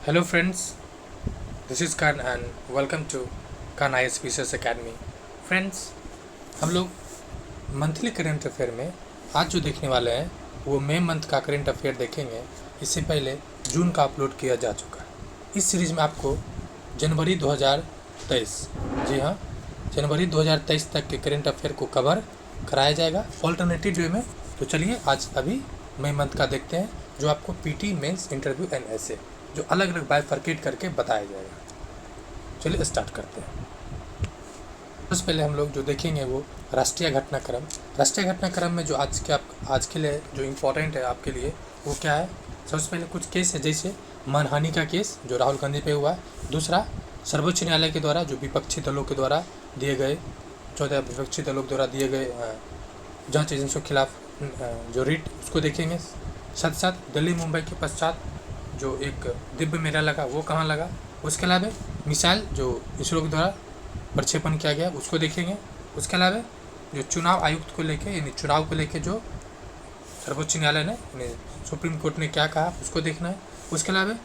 Hello friends, this is Khan and welcome to Khan IS Research Academy. Friends, हम लोग monthly current affair में आज जो देखने वाले हैं वो मई मंथ का करंट अफेयर देखेंगे। इससे पहले जून का अपलोड किया जा चुका है। इस सीरीज़ में आपको जनवरी 2023 जी हाँ जनवरी 2023 तक के करंट अफेयर को कवर कराया जाएगा ऑल्टरनेटिव वे में। तो चलिए आज अभी मई मंथ का देखते हैं जो आपको पीटी मेंस इंटरव्यू एंड ऐसे जो अलग अलग बाइफरकेट करके बताया जाएगा। चलिए स्टार्ट करते हैं। सबसे पहले हम लोग जो देखेंगे वो राष्ट्रीय घटनाक्रम। राष्ट्रीय घटनाक्रम में जो आज के लिए जो इम्पोर्टेंट है आपके लिए वो क्या है। सबसे पहले कुछ केस है, जैसे मानहानि का केस जो राहुल गांधी पे हुआ है। दूसरा, सर्वोच्च न्यायालय के द्वारा जो विपक्षी दलों के द्वारा दिए गए 14 विपक्षी दलों के द्वारा दिए गए जांच एजेंसियों के खिलाफ जो रिट, उसको देखेंगे। साथ साथ दिल्ली मुंबई के पश्चात जो एक दिव्य मेला लगा वो कहाँ लगा। उसके अलावा मिसाइल जो इसरो के द्वारा प्रक्षेपण किया गया उसको देखेंगे। उसके अलावा जो चुनाव आयुक्त को लेके यानी चुनाव को लेके जो सर्वोच्च न्यायालय ने यानी सुप्रीम कोर्ट ने क्या कहा उसको देखना है। उसके अलावा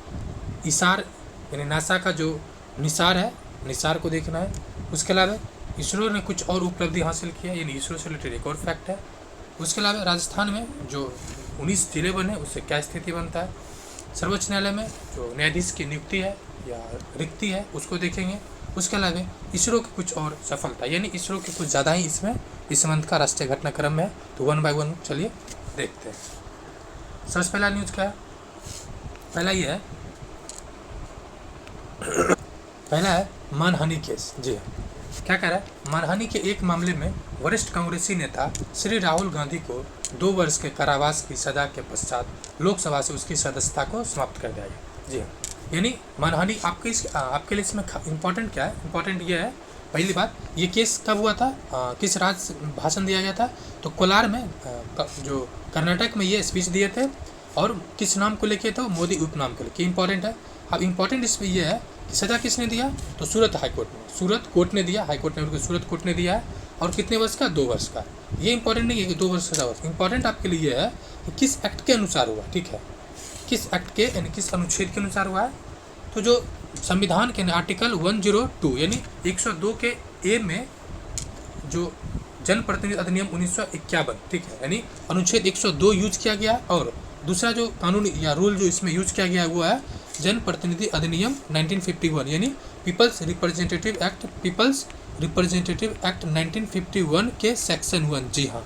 इसार यानी नासा का जो निसार है, निसार को देखना है। उसके अलावा इसरो ने कुछ और उपलब्धि हासिल किया यानी इसरो से रिलेटेड एक और फैक्ट है। उसके अलावा राजस्थान में जो 19 जिले बने उससे क्या स्थिति बनता है। सर्वोच्च न्यायालय में जो न्यायाधीश की नियुक्ति है या रिक्ति है उसको देखेंगे। उसके अलावा इसरो की कुछ और सफलता यानी इसरो की कुछ ज़्यादा ही इसमें इस मंथ का राष्ट्रीय घटनाक्रम में है। तो 1 बाय 1 चलिए देखते हैं। सबसे पहला न्यूज़ क्या है। पहला ये है, पहला है मानहानि केस। जी हाँ, क्या कह रहा है। मानहानि के एक मामले में वरिष्ठ कांग्रेसी नेता श्री राहुल गांधी को 2 वर्ष के कारावास की सजा के पश्चात लोकसभा से उसकी सदस्यता को समाप्त कर दिया गया। जी हाँ, यानी मानहानि आपके लिए इसमें इम्पोर्टेंट क्या है। इम्पोर्टेंट ये है, पहली बात, ये केस कब हुआ था, किस राज्य भाषण दिया गया था। तो कोलार में जो कर्नाटक में ये स्पीच दिए थे और किस नाम को लेके थे, मोदी उपनाम को लेके। इंपॉर्टेंट है। अब इम्पॉर्टेंट इसमें यह है कि सज़ा किसने दिया, तो सूरत हाईकोर्ट ने, सूरत कोर्ट ने दिया, हाईकोर्ट ने सूरत कोर्ट ने दिया है। और कितने वर्ष का, 2 वर्ष का। ये इंपॉर्टेंट नहीं है कि 2 वर्ष सजा वर्ष, इंपॉर्टेंट आपके लिए ये है कि किस एक्ट के अनुसार हुआ। ठीक है, किस एक्ट के यानी किस अनुच्छेद के अनुसार हुआ है। तो जो संविधान के आर्टिकल 102 यानी 102 के ए में जो जनप्रतिनिधि अधिनियम 1951, ठीक है, यानी अनुच्छेद 102 यूज किया गया। और दूसरा जो कानून या रूल जो इसमें यूज किया गया वो है जनप्रतिनिधि अधिनियम 1951 यानी पीपल्स रिप्रेजेंटेटिव एक्ट 1951 के सेक्शन 1। जी हाँ,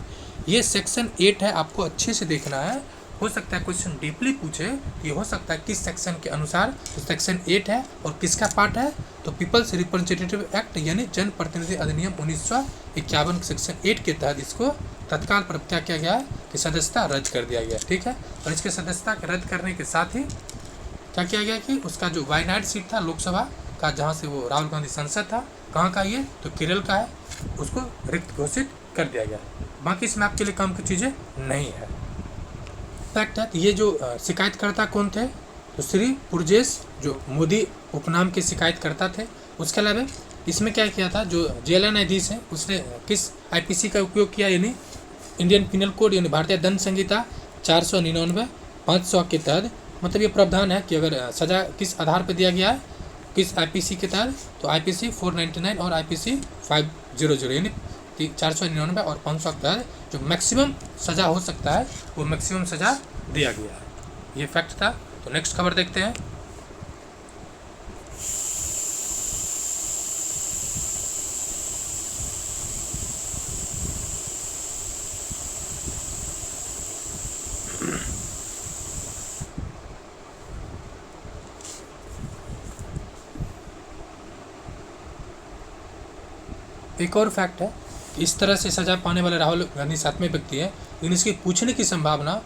ये सेक्शन 8 है, आपको अच्छे से देखना है। हो सकता है क्वेश्चन डीपली पूछे, ये हो सकता है किस सेक्शन के अनुसार। तो सेक्शन 8 है और किसका पार्ट है, तो पीपल्स रिप्रेजेंटेटिव एक्ट यानी जनप्रतिनिधि अधिनियम 1951 सेक्शन 8 के तहत इसको तत्काल पर क्या किया गया है कि सदस्यता रद्द कर दिया गया। ठीक है, और इसके सदस्यता रद्द करने के साथ ही क्या किया गया कि उसका जो वायनाड सीट था लोकसभा का, जहाँ से वो राहुल गांधी सांसद था, कहाँ का ये, तो केरल का है, उसको रिक्त घोषित कर दिया गया। बाकी इसमें आपके लिए काम की चीज़ें नहीं है। फैक्ट है, ये जो शिकायतकर्ता कौन थे, तो श्री पुरजेश जो मोदी उपनाम के शिकायतकर्ता थे। उसके अलावा इसमें क्या किया था, जो जेल न्यायाधीश हैं उसने किस आईपीसी का उपयोग किया, यानी इंडियन पिनल कोड यानी भारतीय दंड संहिता 499 500 के तहत। मतलब ये प्रावधान है कि अगर सज़ा किस आधार पर दिया गया है, किस आईपीसी के तहत, तो आईपीसी 499 और आईपीसी 500 यानी 499 और 500 के तहत जो मैक्सिमम सज़ा हो सकता है वो मैक्सिमम सज़ा दिया गया है। ये फैक्ट था। तो नेक्स्ट खबर देखते हैं। एक और फैक्ट है, इस तरह से सजा पाने वाले राहुल गांधी 7वें व्यक्ति है, लेकिन इसकी पूछने की संभावना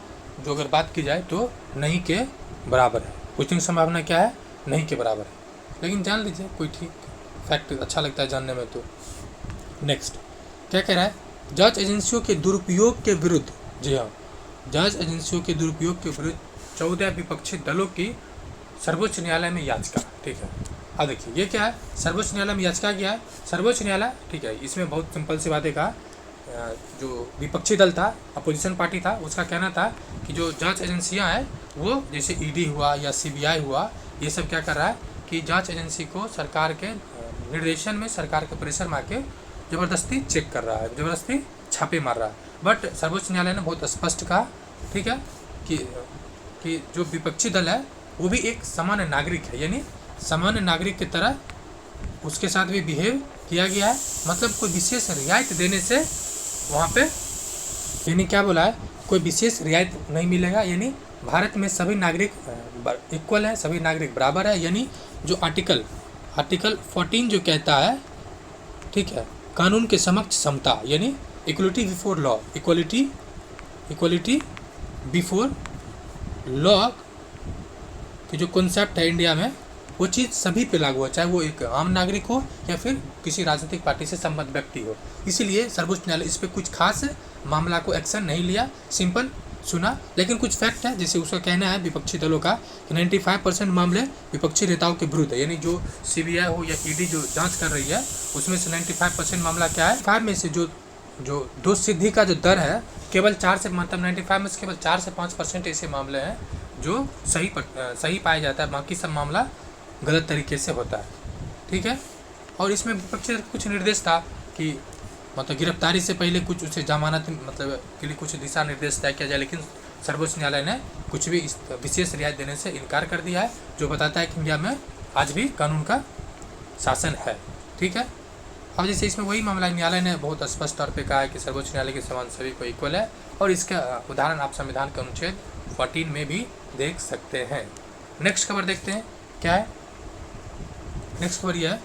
जो अगर बात की जाए तो नहीं के बराबर है। पूछने की संभावना क्या है, नहीं के बराबर है। लेकिन जान लीजिए, कोई ठीक फैक्ट अच्छा लगता है जानने में। तो नेक्स्ट क्या कह रहा है, जांच एजेंसियों के दुरुपयोग के विरुद्ध। जी हाँ, जांच एजेंसियों के दुरुपयोग के विरुद्ध 14 विपक्षी दलों की सर्वोच्च न्यायालय में याचिका। ठीक है, अब देखिए ये क्या है, सर्वोच्च न्यायालय में याचिका किया है सर्वोच्च न्यायालय। ठीक है, इसमें बहुत सिंपल सी बातें कहा। जो विपक्षी दल था, अपोजिशन पार्टी था, उसका कहना था कि जो जांच एजेंसियां हैं वो जैसे ईडी हुआ या सीबीआई हुआ ये सब क्या कर रहा है कि जांच एजेंसी को सरकार के निर्देशन में, सरकार के परिसर में आके ज़बरदस्ती चेक कर रहा है, ज़बरदस्ती छापे मार रहा है। बट सर्वोच्च न्यायालय ने बहुत स्पष्ट कहा, ठीक है, कि जो विपक्षी दल है वो भी एक सामान्य नागरिक है, यानी सामान्य नागरिक की तरह उसके साथ भी बिहेव किया गया है। मतलब कोई विशेष रियायत देने से वहाँ पे, यानी क्या बोला है, कोई विशेष रियायत नहीं मिलेगा, यानी भारत में सभी नागरिक इक्वल हैं, सभी नागरिक बराबर है। यानी जो आर्टिकल 14 जो कहता है, ठीक है, कानून के समक्ष समता, यानी equality before law, equality before law की जो कॉन्सेप्ट है इंडिया में, वो चीज़ सभी पे लागू हो, चाहे वो एक आम नागरिक हो या फिर किसी राजनीतिक पार्टी से संबद्ध व्यक्ति हो। इसीलिए सर्वोच्च न्यायालय इस पर कुछ खास मामला को एक्शन नहीं लिया, सिंपल सुना। लेकिन कुछ फैक्ट है, जैसे उसका कहना है विपक्षी दलों का कि 95% मामले विपक्षी नेताओं के विरुद्ध है, यानी जो CBI हो या ED जो जांच कर रही है उसमें से 95% मामला क्या है, 5 में से जो दोष सिद्धि का जो दर है केवल 4 से, मतलब 95 में से केवल 4 से 5% ऐसे मामले हैं जो सही पाया जाता है, बाकी सब मामला गलत तरीके से होता है, ठीक है। और इसमें विपक्ष कुछ निर्देश था कि मतलब गिरफ्तारी से पहले कुछ उसे जमानत मतलब के लिए कुछ दिशा निर्देश तय किया जाए, लेकिन सर्वोच्च न्यायालय ने कुछ भी इस विशेष रियायत देने से इनकार कर दिया है, जो बताता है कि इंडिया में आज भी कानून का शासन है, ठीक है। अब जैसे इसमें वही मामला न्यायालय ने बहुत स्पष्ट तौर पे कहा है कि सर्वोच्च न्यायालय के समान सभी को इक्वल है, और इसका उदाहरण आप संविधान के अनुच्छेद 14 में भी देख सकते हैं। नेक्स्ट खबर देखते हैं क्या है। नेक्स्ट खबर यह है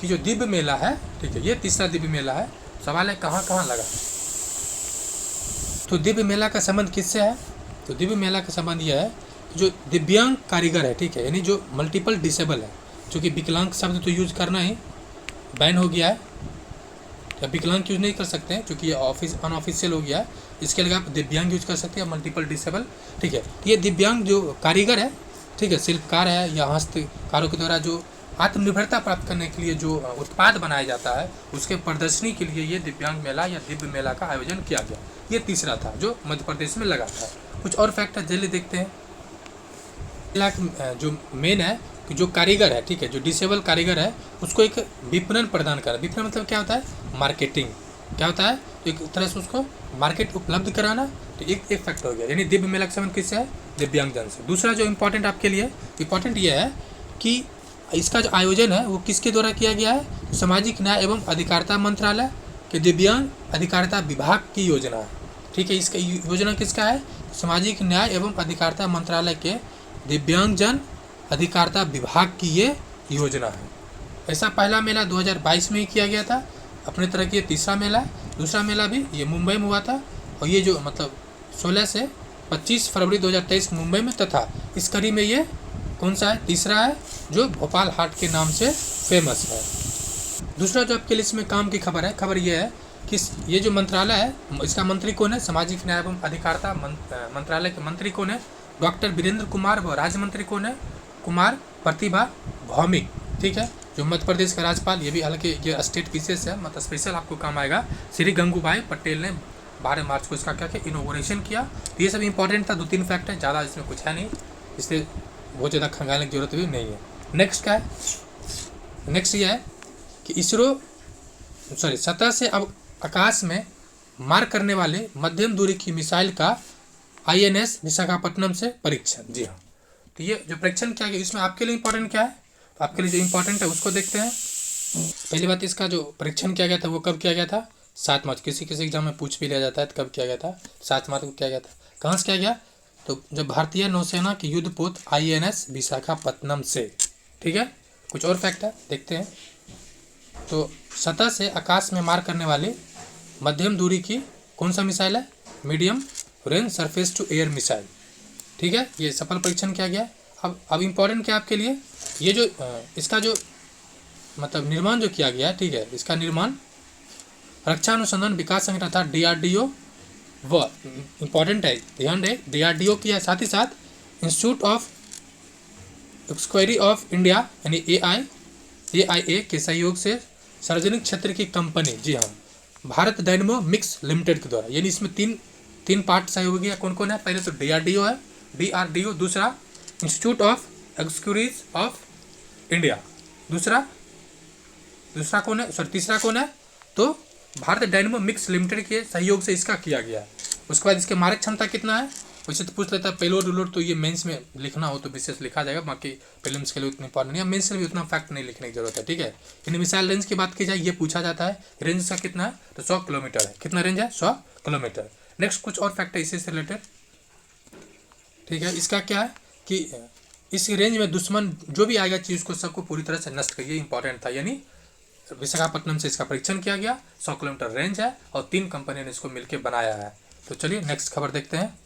कि जो दिव्य मेला है, ठीक है, ये तीसरा दिव्य मेला है। सवाल है कहाँ कहाँ लगा। तो दिव्य मेला का संबंध किससे है? तो दिव्य मेला का संबंध यह है कि जो दिव्यांग कारीगर है, ठीक है, यानी जो मल्टीपल डिसेबल है, क्योंकि विकलांग शब्द तो यूज करना ही बैन हो गया है, या विकलांग यूज नहीं कर सकते हैं क्योंकि ये अनऑफिशियल हो गया है। इसके लिए आप दिव्यांग यूज कर सकते हैं, मल्टीपल डिसेबल, ठीक है। ये दिव्यांग जो कारीगर है, ठीक है, शिल्पकार है या हस्तकारों के द्वारा जो आत्मनिर्भरता प्राप्त करने के लिए जो उत्पाद बनाया जाता है, उसके प्रदर्शनी के लिए ये दिव्यांग मेला या दिव्य मेला का आयोजन किया गया। ये तीसरा था जो मध्य प्रदेश में लगा था। कुछ और फैक्ट है, जल्दी देखते हैं। मेला जो मेन है कि जो कारीगर है, ठीक है, जो डिसेबल कारीगर है, उसको एक विपणन प्रदान करा। विपणन मतलब क्या होता है? मार्केटिंग। क्या होता है? एक तरह से उसको मार्केट उपलब्ध कराना। तो एक फैक्ट हो गया, यानी दिव्य मेला का संबंध किससे है? दिव्यांगजन से। दूसरा जो इम्पोर्टेंट आपके लिए इम्पोर्टेंट ये है कि इसका जो आयोजन है वो किसके द्वारा किया गया है? सामाजिक न्याय एवं अधिकारिता मंत्रालय के दिव्यांग अधिकारिता विभाग की योजना है, ठीक है। इसका योजना किसका है? सामाजिक न्याय एवं अधिकारिता मंत्रालय के दिव्यांगजन अधिकारिता विभाग की ये योजना है। ऐसा पहला मेला 2022 में ही किया गया था, अपने तरह की ये तीसरा मेला है। दूसरा मेला भी ये मुंबई में हुआ था, और ये जो मतलब 16 से 25 फरवरी 2023 मुंबई में, तथा इस कड़ी में ये कौन सा है? तीसरा है, जो भोपाल हाट के नाम से फेमस है। दूसरा जो आपके लिस्ट में काम की खबर है, खबर ये है कि ये जो मंत्रालय है, इसका मंत्री कौन है? सामाजिक न्याय एवं अधिकारिता मंत्रालय के मंत्री कौन है? डॉक्टर वीरेंद्र कुमार। व राज्य मंत्री कौन है? कुमार प्रतिभा भौमिक, ठीक है, जो मध्य प्रदेश का राज्यपाल। ये भी हालांकि ये स्टेट विशेष है, मतलब स्पेशल आपको काम आएगा। श्री गंगूबाई पटेल ने 12 मार्च को इसका क्या किया? इनोग्रेशन किया। तो ये सब इंपॉर्टेंट था, 2-3 फैक्ट है, ज़्यादा इसमें कुछ है नहीं, इसलिए बहुत ज़्यादा खंगालने की जरूरत भी नहीं है। नेक्स्ट क्या है? नेक्स्ट ये है कि सतह से अब आकाश में मार करने वाले मध्यम दूरी की मिसाइल का INS विशाखापट्टनम से परीक्षण। जी हाँ, तो ये जो परीक्षण किया गया, इसमें आपके लिए इंपॉर्टेंट क्या है? तो आपके लिए जो इंपॉर्टेंट है उसको देखते हैं। पहली बात, इसका जो परीक्षण किया गया था वो कब किया गया था? 7 मार्च। किसी एग्जाम में पूछ भी लिया जाता है तो कब किया गया था? 7 मार्च को किया गया था। कहाँ से किया गया? तो जब भारतीय नौसेना की युद्धपोत INS विशाखापट्टनम से, ठीक है। कुछ और फैक्ट है, देखते हैं। तो सतह से आकाश में मार करने वाली मध्यम दूरी की कौन सा मिसाइल है? Medium range surface to air missile, ठीक है। ये सफल परीक्षण किया गया। अब इम्पोर्टेंट क्या आपके लिए? ये जो इसका जो मतलब निर्माण जो किया गया है, ठीक है, इसका निर्माण रक्षा अनुसंधान विकास संगठन अर्थात DRDO वो इम्पॉर्टेंट है, ध्यान रहे, DRDO किया, साथ ही साथ इंस्टीट्यूट ऑफ एक्सक्वायरी ऑफ इंडिया यानी AIA के सहयोग से सार्वजनिक क्षेत्र की कंपनी, जी हाँ, भारत डायनेमो मिक्स लिमिटेड के द्वारा, यानी इसमें तीन पार्ट सहयोगी है। कौन कौन है? पहले तो DRDO है, DRDO। दूसरा इंस्टीट्यूट ऑफ एक्सक्यूरीज ऑफ इंडिया। दूसरा कौन है, सॉरी तीसरा कौन है, तो भारत डायनेमोमिक्स लिमिटेड के सहयोग से इसका किया गया है। उसके बाद इसके मारक क्षमता कितना है, वैसे तो पूछ लेता है पेलोड उलोड, तो ये मेंस में लिखना हो तो विशेष लिखा जाएगा, बाकी प्रीलिम्स के लिए उतनी इंपॉर्टेंट नहीं है, मेंस में भी उतना फैक्ट नहीं लिखने की जरूरत है, ठीक है। यानी मिसाइल रेंज की बात की जाए, ये पूछा जाता है रेंज इसका कितना है, तो 100 किलोमीटर है। कितना रेंज है, 100 किलोमीटर। नेक्स्ट कुछ और फैक्ट है इसी से रिलेटेड, ठीक है। इसका क्या है कि इस रेंज में दुश्मन जो भी आएगा चीज़ को सबको पूरी तरह से नष्ट करिए, इंपॉर्टेंट था। यानी विशाखापट्टनम से इसका परीक्षण किया गया, 100 किलोमीटर रेंज है और 3 कंपनियों ने इसको मिलकर बनाया है। तो चलिए नेक्स्ट खबर देखते हैं।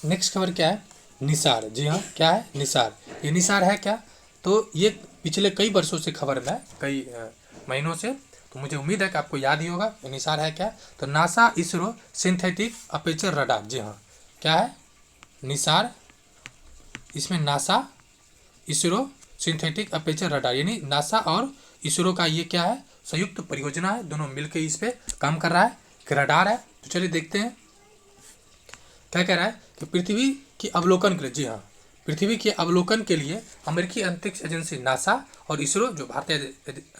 नेक्स्ट खबर क्या है, निसार। जी हाँ, क्या है, निसार। ये निसार है क्या, तो ये पिछले कई वर्षों से खबर में, कई महीनों से, तो मुझे उम्मीद है कि आपको याद ही होगा। निसार है क्या, तो NASA ISRO synthetic aperture radar. जी हाँ, क्या है, निसार। इसमें NASA ISRO synthetic aperture radar, यानी नासा और इसरो का ये क्या है, संयुक्त परियोजना है, दोनों मिलकर इस पे काम कर रहा है, रडार है। तो चलिए देखते हैं क्या कह रहा है कि पृथ्वी की अवलोकन के लिए, जी हाँ, पृथ्वी के अवलोकन के लिए अमेरिकी अंतरिक्ष एजेंसी नासा और इसरो, जो भारतीय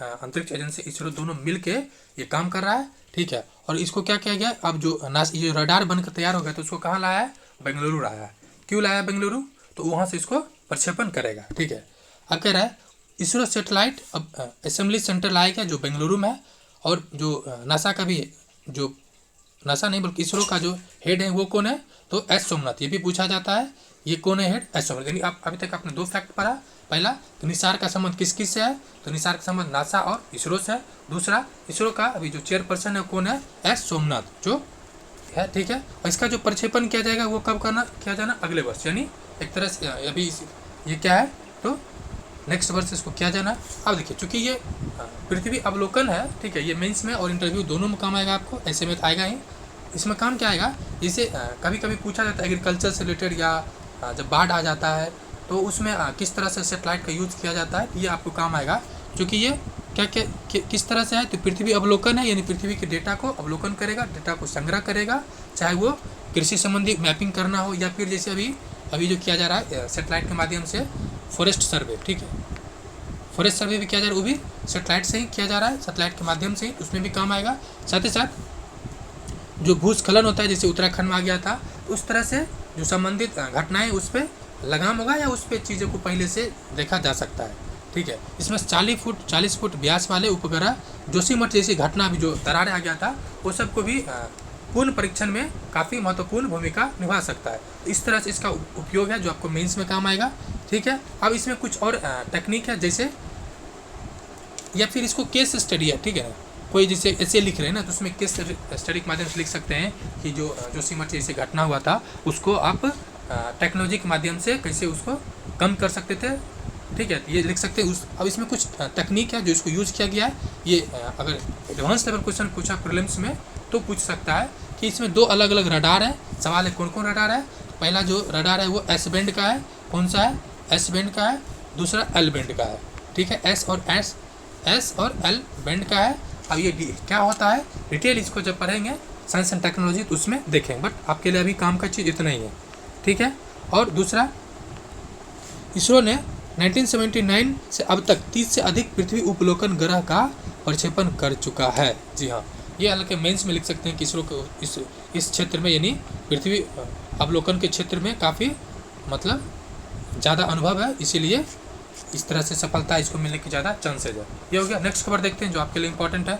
अंतरिक्ष एजेंसी इसरो, दोनों मिलके ये काम कर रहा है, ठीक है। और इसको क्या किया गया, अब जो ये रडार बनकर तैयार हो गया, तो उसको कहाँ लाया है, बेंगलुरु लाया है। क्यों लाया है बेंगलुरु, तो वहाँ से इसको प्रक्षेपण करेगा, ठीक है। अब कह रहा है इसरो सेटेलाइट असेंबली सेंटर लाया गया जो बेंगलुरु में है, और जो नासा का भी, जो नासा नहीं बल्कि इसरो का जो हेड है वो कौन है, तो एस सोमनाथ। ये भी पूछा जाता है, ये कौन है हेड, एस सोमनाथ। यानी आप अभी तक आपने 2 फैक्ट पढ़ा। पहला, तो निसार का संबंध किस किस से है, तो निसार का संबंध नासा और इसरो से है। दूसरा, इसरो का अभी जो चेयरपर्सन है कौन है, एस सोमनाथ जो है, ठीक है। और इसका जो प्रक्षेपण किया जाएगा वो कब किया जाना, अगले वर्ष, यानी एक तरह से अभी ये क्या है, तो नेक्स्ट वर्ष इसको किया जाना। अब देखिए, चूंकि ये पृथ्वी अवलोकन है, ठीक है, ये मेंस में और इंटरव्यू दोनों में काम आएगा आपको, ऐसे में आएगा ही। इसमें काम क्या आएगा, इसे कभी कभी पूछा जाता है एग्रीकल्चर से रिलेटेड, या जब बाढ़ आ जाता है तो उसमें किस तरह से सेटेलाइट का यूज़ किया जाता है, ये आपको काम आएगा। क्योंकि ये किस तरह से है, तो पृथ्वी अवलोकन है, यानी पृथ्वी के डेटा को अवलोकन करेगा, डेटा को संग्रह करेगा, चाहे वो कृषि संबंधी मैपिंग करना हो, या फिर जैसे अभी जो किया जा रहा है सेटेलाइट के माध्यम से फॉरेस्ट सर्वे, ठीक है, फॉरेस्ट सर्वे भी किया जा रहा है, वो भी सेटेलाइट से ही किया जा रहा है, सेटेलाइट के माध्यम से ही, उसमें भी काम आएगा। साथ ही साथ जो भूस्खलन होता है, जैसे उत्तराखंड में आ गया था, उस तरह से जो संबंधित घटनाएं, उस पर लगाम होगा या उस पर चीज़ों को पहले से देखा जा सकता है, ठीक है। इसमें 40 फुट व्यास वाले उपग्रह जोशीमठ जैसी घटना भी, जो दरार आ गया था, वो सबको भी पूर्ण परीक्षण में काफ़ी महत्वपूर्ण भूमिका निभा सकता है। इस तरह से इसका उपयोग है जो आपको मेंस में काम आएगा, ठीक है। अब इसमें कुछ और टेक्निक है, जैसे या फिर इसको केस स्टडी है, ठीक है। कोई जैसे ऐसे लिख रहे हैं ना, तो उसमें केस स्टडी के माध्यम से लिख सकते हैं कि जो जोशीमठ जैसे घटना हुआ था उसको आप टेक्नोलॉजी के माध्यम से कैसे उसको कम कर सकते थे, ठीक है, ये लिख सकते हैं। अब इसमें कुछ तकनीक है जो इसको यूज़ किया गया है। ये अगर एडवांस लेवल क्वेश्चन पूछा प्रीलिम्स में तो पूछ सकता है कि इसमें 2 अलग अलग रडार है। सवाल है कौन कौन रडार है। पहला जो रडार है वो एस बैंड का है, कौन सा है, एस बैंड का है। दूसरा एल बैंड का है, ठीक है, एस और एल बैंड का है। अब ये क्या होता है, डिटेल इसको जब पढ़ेंगे साइंस एंड टेक्नोलॉजी तो उसमें देखेंगे, बट आपके लिए अभी काम का चीज़ इतना ही है, ठीक है। और दूसरा, इसरो ने 1979 से अब तक 30 से अधिक पृथ्वी उपलोकन ग्रह का प्रक्षेपण कर चुका है। जी हाँ, ये हालांकि मेंस में लिख सकते हैं कि इसरो को इस क्षेत्र में, यानी पृथ्वी अवलोकन के क्षेत्र में काफ़ी मतलब ज़्यादा अनुभव है, इसीलिए इस तरह से सफलता इसको मिलने की ज़्यादा चांसेज है। ये हो गया। नेक्स्ट खबर देखते हैं जो आपके लिए इंपॉर्टेंट है।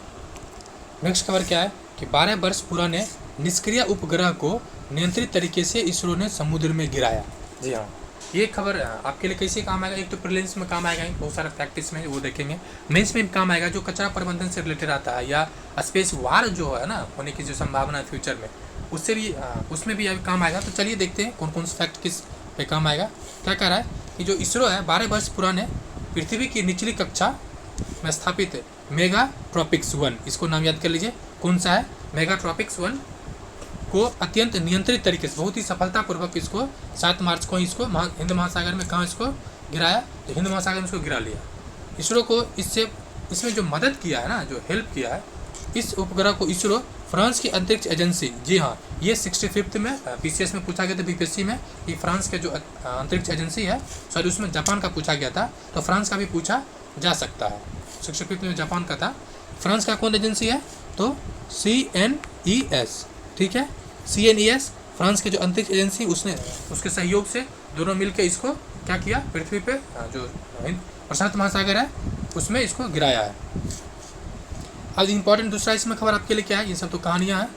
नेक्स्ट खबर क्या है कि 12 वर्ष पुराने निष्क्रिय उपग्रह को नियंत्रित तरीके से इसरो ने समुद्र में गिराया। जी हाँ, ये खबर आपके लिए कैसे काम आएगा। एक तो प्रीलिम्स में काम आएगा, बहुत सारा प्रैक्टिस में वो देखेंगे। मेंस में भी काम आएगा, जो कचरा प्रबंधन से रिलेटेड आता है, या स्पेस वार जो है ना होने की जो संभावना है फ्यूचर में, उससे भी उसमें भी अभी काम आएगा। तो चलिए देखते हैं कौन कौन से फैक्ट किस पे काम आएगा। क्या कह रहा है कि जो इसरो है 12 वर्ष पुराने पृथ्वी की निचली कक्षा में स्थापित है मेगाट्रॉपिक्स 1, इसको नाम याद कर लीजिए, कौन सा है, मेगाट्रॉपिक्स 1 को अत्यंत नियंत्रित तरीके से बहुत ही सफलतापूर्वक इसको 7 मार्च को इसको हिंद महासागर में कहाँ इसको गिराया, तो हिंद महासागर में इसको गिरा लिया। इसरो को इसमें जो मदद किया है ना, जो हेल्प किया है, इस उपग्रह को इसरो फ्रांस की अंतरिक्ष एजेंसी, जी हाँ, ये 65th में PCS में पूछा गया था, BPSC में, कि फ्रांस के जो अंतरिक्ष एजेंसी है, सॉरी उसमें जापान का पूछा गया था, तो फ्रांस का भी पूछा जा सकता है। 65th में जापान का था। फ्रांस का कौन एजेंसी है? तो CNES, ठीक है, CNES फ्रांस के जो अंतरिक्ष एजेंसी, उसके सहयोग से दोनों मिलकर इसको क्या किया, पृथ्वी पे जो प्रशांत महासागर है उसमें इसको गिराया है। अब इम्पोर्टेंट दूसरा इसमें खबर आपके लिए क्या है, ये सब तो कहानियाँ हैं।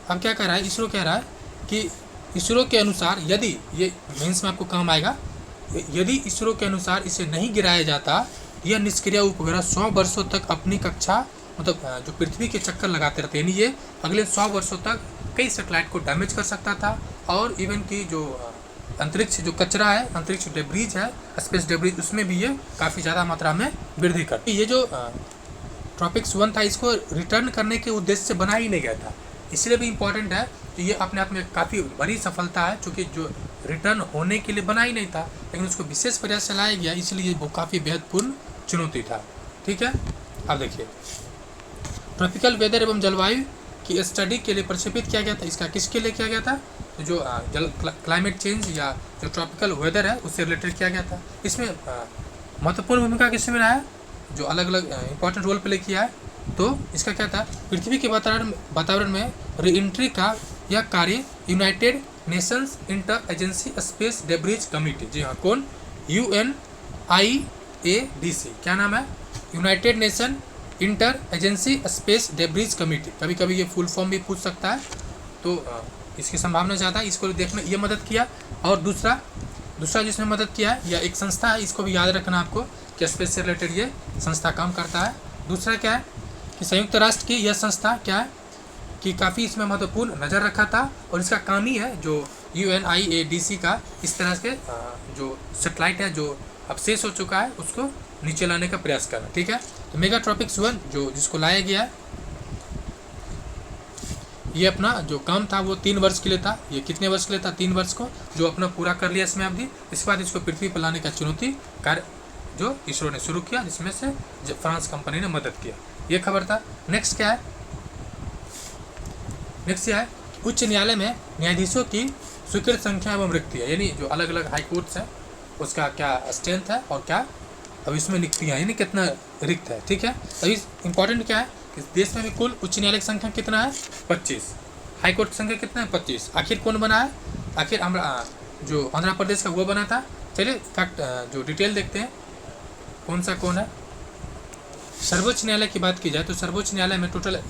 अब क्या कह रहा है, इसरो कह रहा है कि इसरो के अनुसार यदि ये मेंस में आपको काम आएगा, यदि इसरो के अनुसार इसे नहीं गिराया जाता, यह निष्क्रिय उपग्रह 100 वर्षों तक अपनी कक्षा, मतलब जो पृथ्वी के चक्कर लगाते रहते, यानी ये अगले 100 वर्षों तक कई सैटेलाइट को डैमेज कर सकता था, और इवन की जो अंतरिक्ष जो कचरा है, अंतरिक्ष डेब्रीज है, स्पेस डेब्रीज, उसमें भी ये काफ़ी ज़्यादा मात्रा में वृद्धि करती। ये जो ट्रॉपिक्स 1 था, इसको रिटर्न करने के उद्देश्य से बनाया ही नहीं गया था, इसलिए भी इम्पॉर्टेंट है। तो ये अपने आप में काफ़ी बड़ी सफलता है, क्योंकि जो रिटर्न होने के लिए बना ही नहीं था, लेकिन उसको विशेष प्रयास से लाया गया, इसलिए वो काफ़ी बेहदपूर्ण चुनौती था। ठीक है, अब देखिए, ट्रॉपिकल वेदर एवं जलवायु की स्टडी के लिए प्रक्षेपित किया गया था। इसका किसके लिए किया गया था? तो जो क्लाइमेट चेंज या जो ट्रॉपिकल वेदर है उससे रिलेटेड किया गया था। इसमें महत्वपूर्ण भूमिका किसने बनाया, जो अलग अलग इंपॉर्टेंट रोल प्ले किया है। तो इसका क्या था, पृथ्वी के वातावरण में रीएंट्री का यह कार्य United Nations inter agency space debris committee, जी हाँ, कौन, UNIADC, क्या नाम है, United Nation inter agency space debris committee. कभी कभी ये फुल फॉर्म भी पूछ सकता है, तो इसकी संभावना ज़्यादा है, इसको देखने ये मदद किया। और दूसरा जिसने मदद किया है, यह एक संस्था है, इसको भी याद रखना आपको कि स्पेस से रिलेटेड ये संस्था काम करता है। दूसरा क्या है कि संयुक्त राष्ट्र की यह संस्था क्या है कि काफ़ी इसमें महत्वपूर्ण नज़र रखा था, और इसका काम ही है जो UNIADC का इस तरह के जो सेटेलाइट है जो अवशेष हो चुका है उसको नीचे लाने का प्रयास करना। ठीक है, तो मेगा ट्रॉपिक्स 1 जो जिसको लाया गया है, ये अपना जो काम था वो 3 वर्ष के लिए था। ये कितने वर्ष के लिए था? 3 वर्ष को, जो अपना पूरा कर लिया इसमें अवधि। इसके बाद इसको पृथ्वी पर लाने का चुनौती कार्य जो इसरो ने शुरू किया, जिसमें से फ्रांस कंपनी ने मदद किया। ये खबर था। नेक्स्ट क्या है, उच्च न्यायालय में न्यायाधीशों की स्वीकृत संख्या एवं रिक्ति है, यानी जो अलग अलग हाई कोर्ट्स हैं उसका क्या स्ट्रेंथ है और क्या अब इसमें नियुक्तियाँ, यानी कितना रिक्त है। ठीक है, अभी इंपॉर्टेंट क्या है कि देश में भी कुल उच्च न्यायालय की संख्या कितना है? 25। हाई कोर्ट की संख्या कितना है? 25। आखिर कौन बना है? आखिर जो आंध्र प्रदेश का वो बना था। चलिए फैक्ट जो डिटेल देखते हैं कौन है। सर्वोच्च न्यायालय की बात की जाए तो सर्वोच्च न्यायालय में टोटल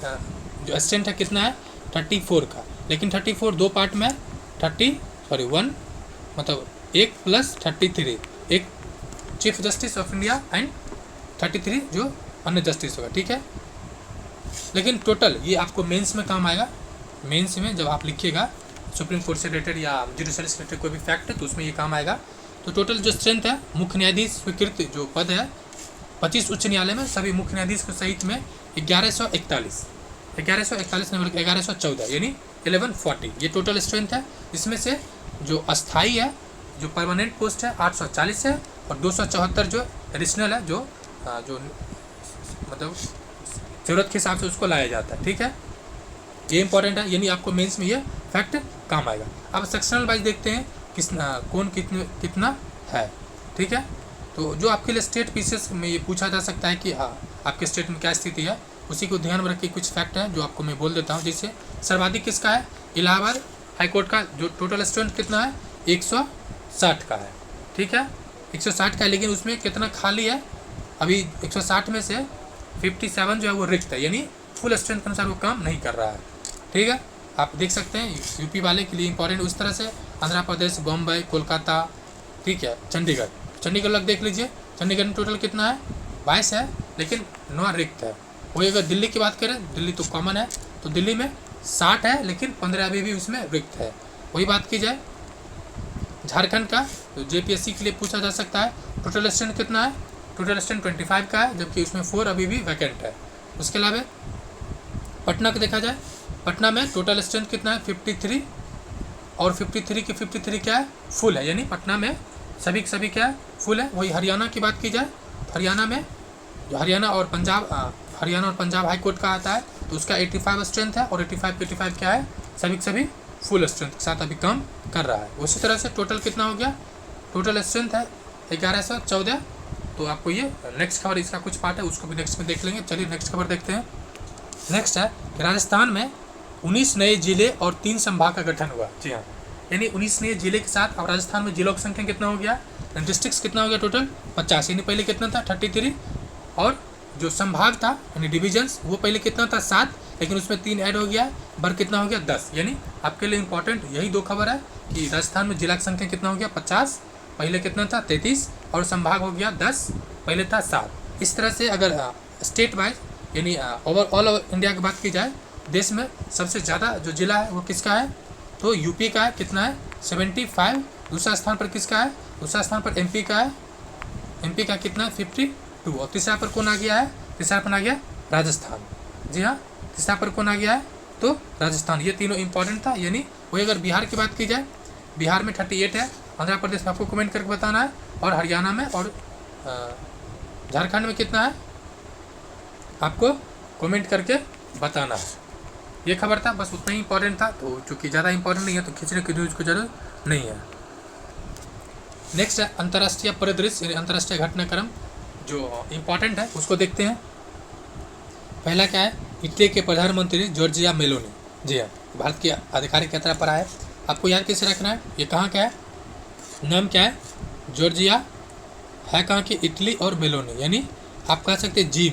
जो स्ट्रेंथ है कितना है? 34 का, लेकिन 34 दो पार्ट में 1 मतलब 1 + 33, एक chief justice of India and 33 जो अन्य जस्टिस होगा। ठीक है, लेकिन टोटल ये आपको मेंस में काम आएगा। मेंस में जब आप लिखिएगा सुप्रीम कोर्ट से रिलेटेड या जुडिशरी से रिलेटेड कोई भी फैक्ट है तो उसमें ये काम आएगा। तो टोटल जो स्ट्रेंथ है मुख्य न्यायाधीश स्वीकृत जो पद है 25 उच्च न्यायालय में सभी मुख्य न्यायाधीश के सहित में 1141 नहीं बल्कि 1114 यानी 1140 ये टोटल स्ट्रेंथ है। इसमें से जो अस्थाई है जो परमानेंट पोस्ट है 840 है और 274 जो एडिशनल है जो मतलब ज़रूरत के हिसाब से उसको लाया जाता है। ठीक है, ये इंपॉर्टेंट है, यानी आपको मेंस में ये फैक्ट काम आएगा। अब सेक्शनल वाइज देखते हैं कौन कितना है। ठीक है, तो जो आपके लिए स्टेट पीसेस में ये पूछा जा सकता है कि हाँ आपके स्टेट में क्या स्थिति है, उसी को ध्यान में रख के कुछ फैक्ट है जो आपको मैं बोल देता हूँ। जैसे सर्वाधिक किसका है? इलाहाबाद हाईकोर्ट का जो टोटल स्ट्रेंथ कितना है? 160 का है। ठीक है, 160 का है, लेकिन उसमें कितना खाली है? अभी 160 में से 57 जो है वो रिक्त है, यानी फुल स्ट्रेंथ के अनुसार वो काम नहीं कर रहा है। ठीक है, आप देख सकते हैं यूपी वाले के लिए इंपॉर्टेंट उस तरह से आंध्र प्रदेश, बम्बई, कोलकाता, ठीक है, चंडीगढ़ लग देख लीजिए। चंडीगढ़ में टोटल कितना है? 22 है, लेकिन 9 रिक्त है। वही अगर दिल्ली की बात करें, दिल्ली तो कॉमन है, तो दिल्ली में 60 है, लेकिन 15 अभी भी उसमें रिक्त है। वही बात की जाए झारखंड का, तो JPSC के लिए पूछा जा सकता है टोटल स्ट्रेंथ कितना है? टोटल स्ट्रेंथ 25 का है, जबकि उसमें 4 अभी भी वैकेंट है। उसके अलावा पटना का देखा जाए, पटना में टोटल स्ट्रेंथ कितना है? 53 और 53 की 53 क्या है? फुल है, यानी पटना में सभी क्या है? फुल है। वही हरियाणा की बात की जाए, हरियाणा में जो हरियाणा और पंजाब हरियाणा और पंजाब हाई कोर्ट का आता है तो उसका 85 स्ट्रेंथ है और 85 क्या है, सभी के सभी फुल स्ट्रेंथ के साथ अभी काम कर रहा है। उसी तरह से टोटल कितना हो गया, टोटल स्ट्रेंथ है 1114। तो आपको ये नेक्स्ट खबर, इसका कुछ पार्ट है उसको भी नेक्स्ट में देख लेंगे। चलिए नेक्स्ट खबर देखते हैं। नेक्स्ट है कि राजस्थान में 19 नए जिले और 3 संभाग का गठन हुआ। जी हाँ, यानी 19 नए जिले के साथ अब राजस्थान में जिलों की संख्या कितना हो गया, डिस्ट्रिक्ट्स कितना हो गया टोटल 50, यानी पहले कितना था 33, और जो संभाग था यानी डिविजन्स वो पहले कितना था 7, लेकिन उसमें 3 ऐड हो गया, बर कितना हो गया 10। यानी आपके लिए इंपॉर्टेंट यही 2 खबर है कि राजस्थान में जिला की संख्या कितना हो गया 50, पहले कितना था 33, और संभाग हो गया 10, पहले था 7। इस तरह से अगर स्टेट वाइज यानी ऑल ओवर इंडिया की बात की जाए, देश में सबसे ज़्यादा जो जिला है वो किसका है, तो यूपी का है, कितना है 75। दूसरा स्थान पर किसका है, दूसरा स्थान पर एमपी का है, एमपी का कितना है 52। और तीसरा पर कौन आ गया है, तीसरा पर आ गया राजस्थान। जी हाँ, तीसरा पर कौन आ गया है, तो राजस्थान। ये तीनों इंपॉर्टेंट था। यानी वही अगर बिहार की बात की जाए, बिहार में 38 है, आंध्र प्रदेश में आपको कमेंट करके बताना है, और हरियाणा में और झारखंड में कितना है आपको कमेंट करके बताना है। ये खबर था, बस उतना ही इंपॉर्टेंट था, तो चूँकि ज़्यादा इंपॉर्टेंट नहीं है तो खींचने की न्यूज़ को जरूरत नहीं है। नेक्स्ट है अंतर्राष्ट्रीय परिदृश्य यानी अंतर्राष्ट्रीय घटनाक्रम जो इम्पॉर्टेंट है उसको देखते हैं। पहला क्या है, इटली के प्रधानमंत्री जॉर्जिया मेलोनी। जी हाँ, भारत की आधिकारिक यात्रा पर आए। आपको याद कैसे रखना है, ये कहाँ का है, नाम क्या है, जॉर्जिया है कहाँ की, इटली, और मेलोनी यानी आप कह सकते हैं जिम,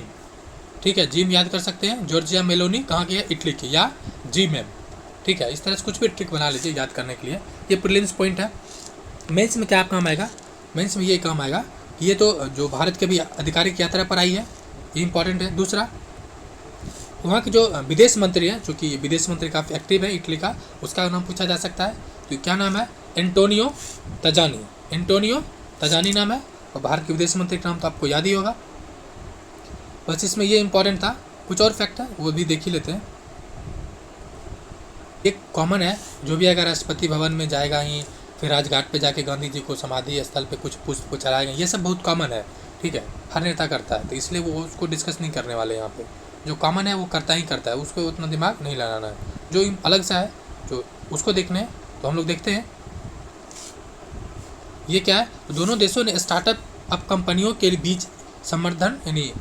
ठीक है, जिम याद कर सकते हैं। जॉर्जिया मेलोनी कहाँ की है, इटली की, या जिम एम, ठीक है। इस तरह से कुछ भी ट्रिक बना लीजिए याद करने के लिए। ये प्रीलिम्स पॉइंट है। मेंस में क्या काम आएगा, मेंस में ये काम आएगा कि ये तो जो भारत के भी आधिकारिक यात्रा पर आई है, ये इंपॉर्टेंट है। दूसरा, वहाँ के जो विदेश मंत्री हैं, चूँकि विदेश मंत्री काफ़ी एक्टिव है इटली का, उसका नाम पूछा जा सकता है, तो क्या नाम है, एंटोनियो तजानी। एंटोनियो तजानी नाम है, और भारत के विदेश मंत्री का नाम तो आपको याद ही होगा। बस इसमें ये इंपॉर्टेंट था। कुछ और फैक्ट है वो भी देख ही लेते हैं। एक कॉमन है, जो भी अगर राष्ट्रपति भवन में जाएगा ही, फिर राजघाट पे जाके गांधी जी को समाधि स्थल पे कुछ पुष्प को चढ़ाएगा, ये सब बहुत कॉमन है, ठीक है, हर नेता करता है, तो इसलिए वो उसको डिस्कस नहीं करने वाले यहाँ पे। जो कॉमन है वो करता ही करता है, उसको उतना दिमाग नहीं लगाना है। जो अलग सा है जो उसको देखने हैं, तो हम लोग देखते हैं ये क्या है। दोनों देशों ने स्टार्टअप कंपनियों के बीच संवर्धन यानी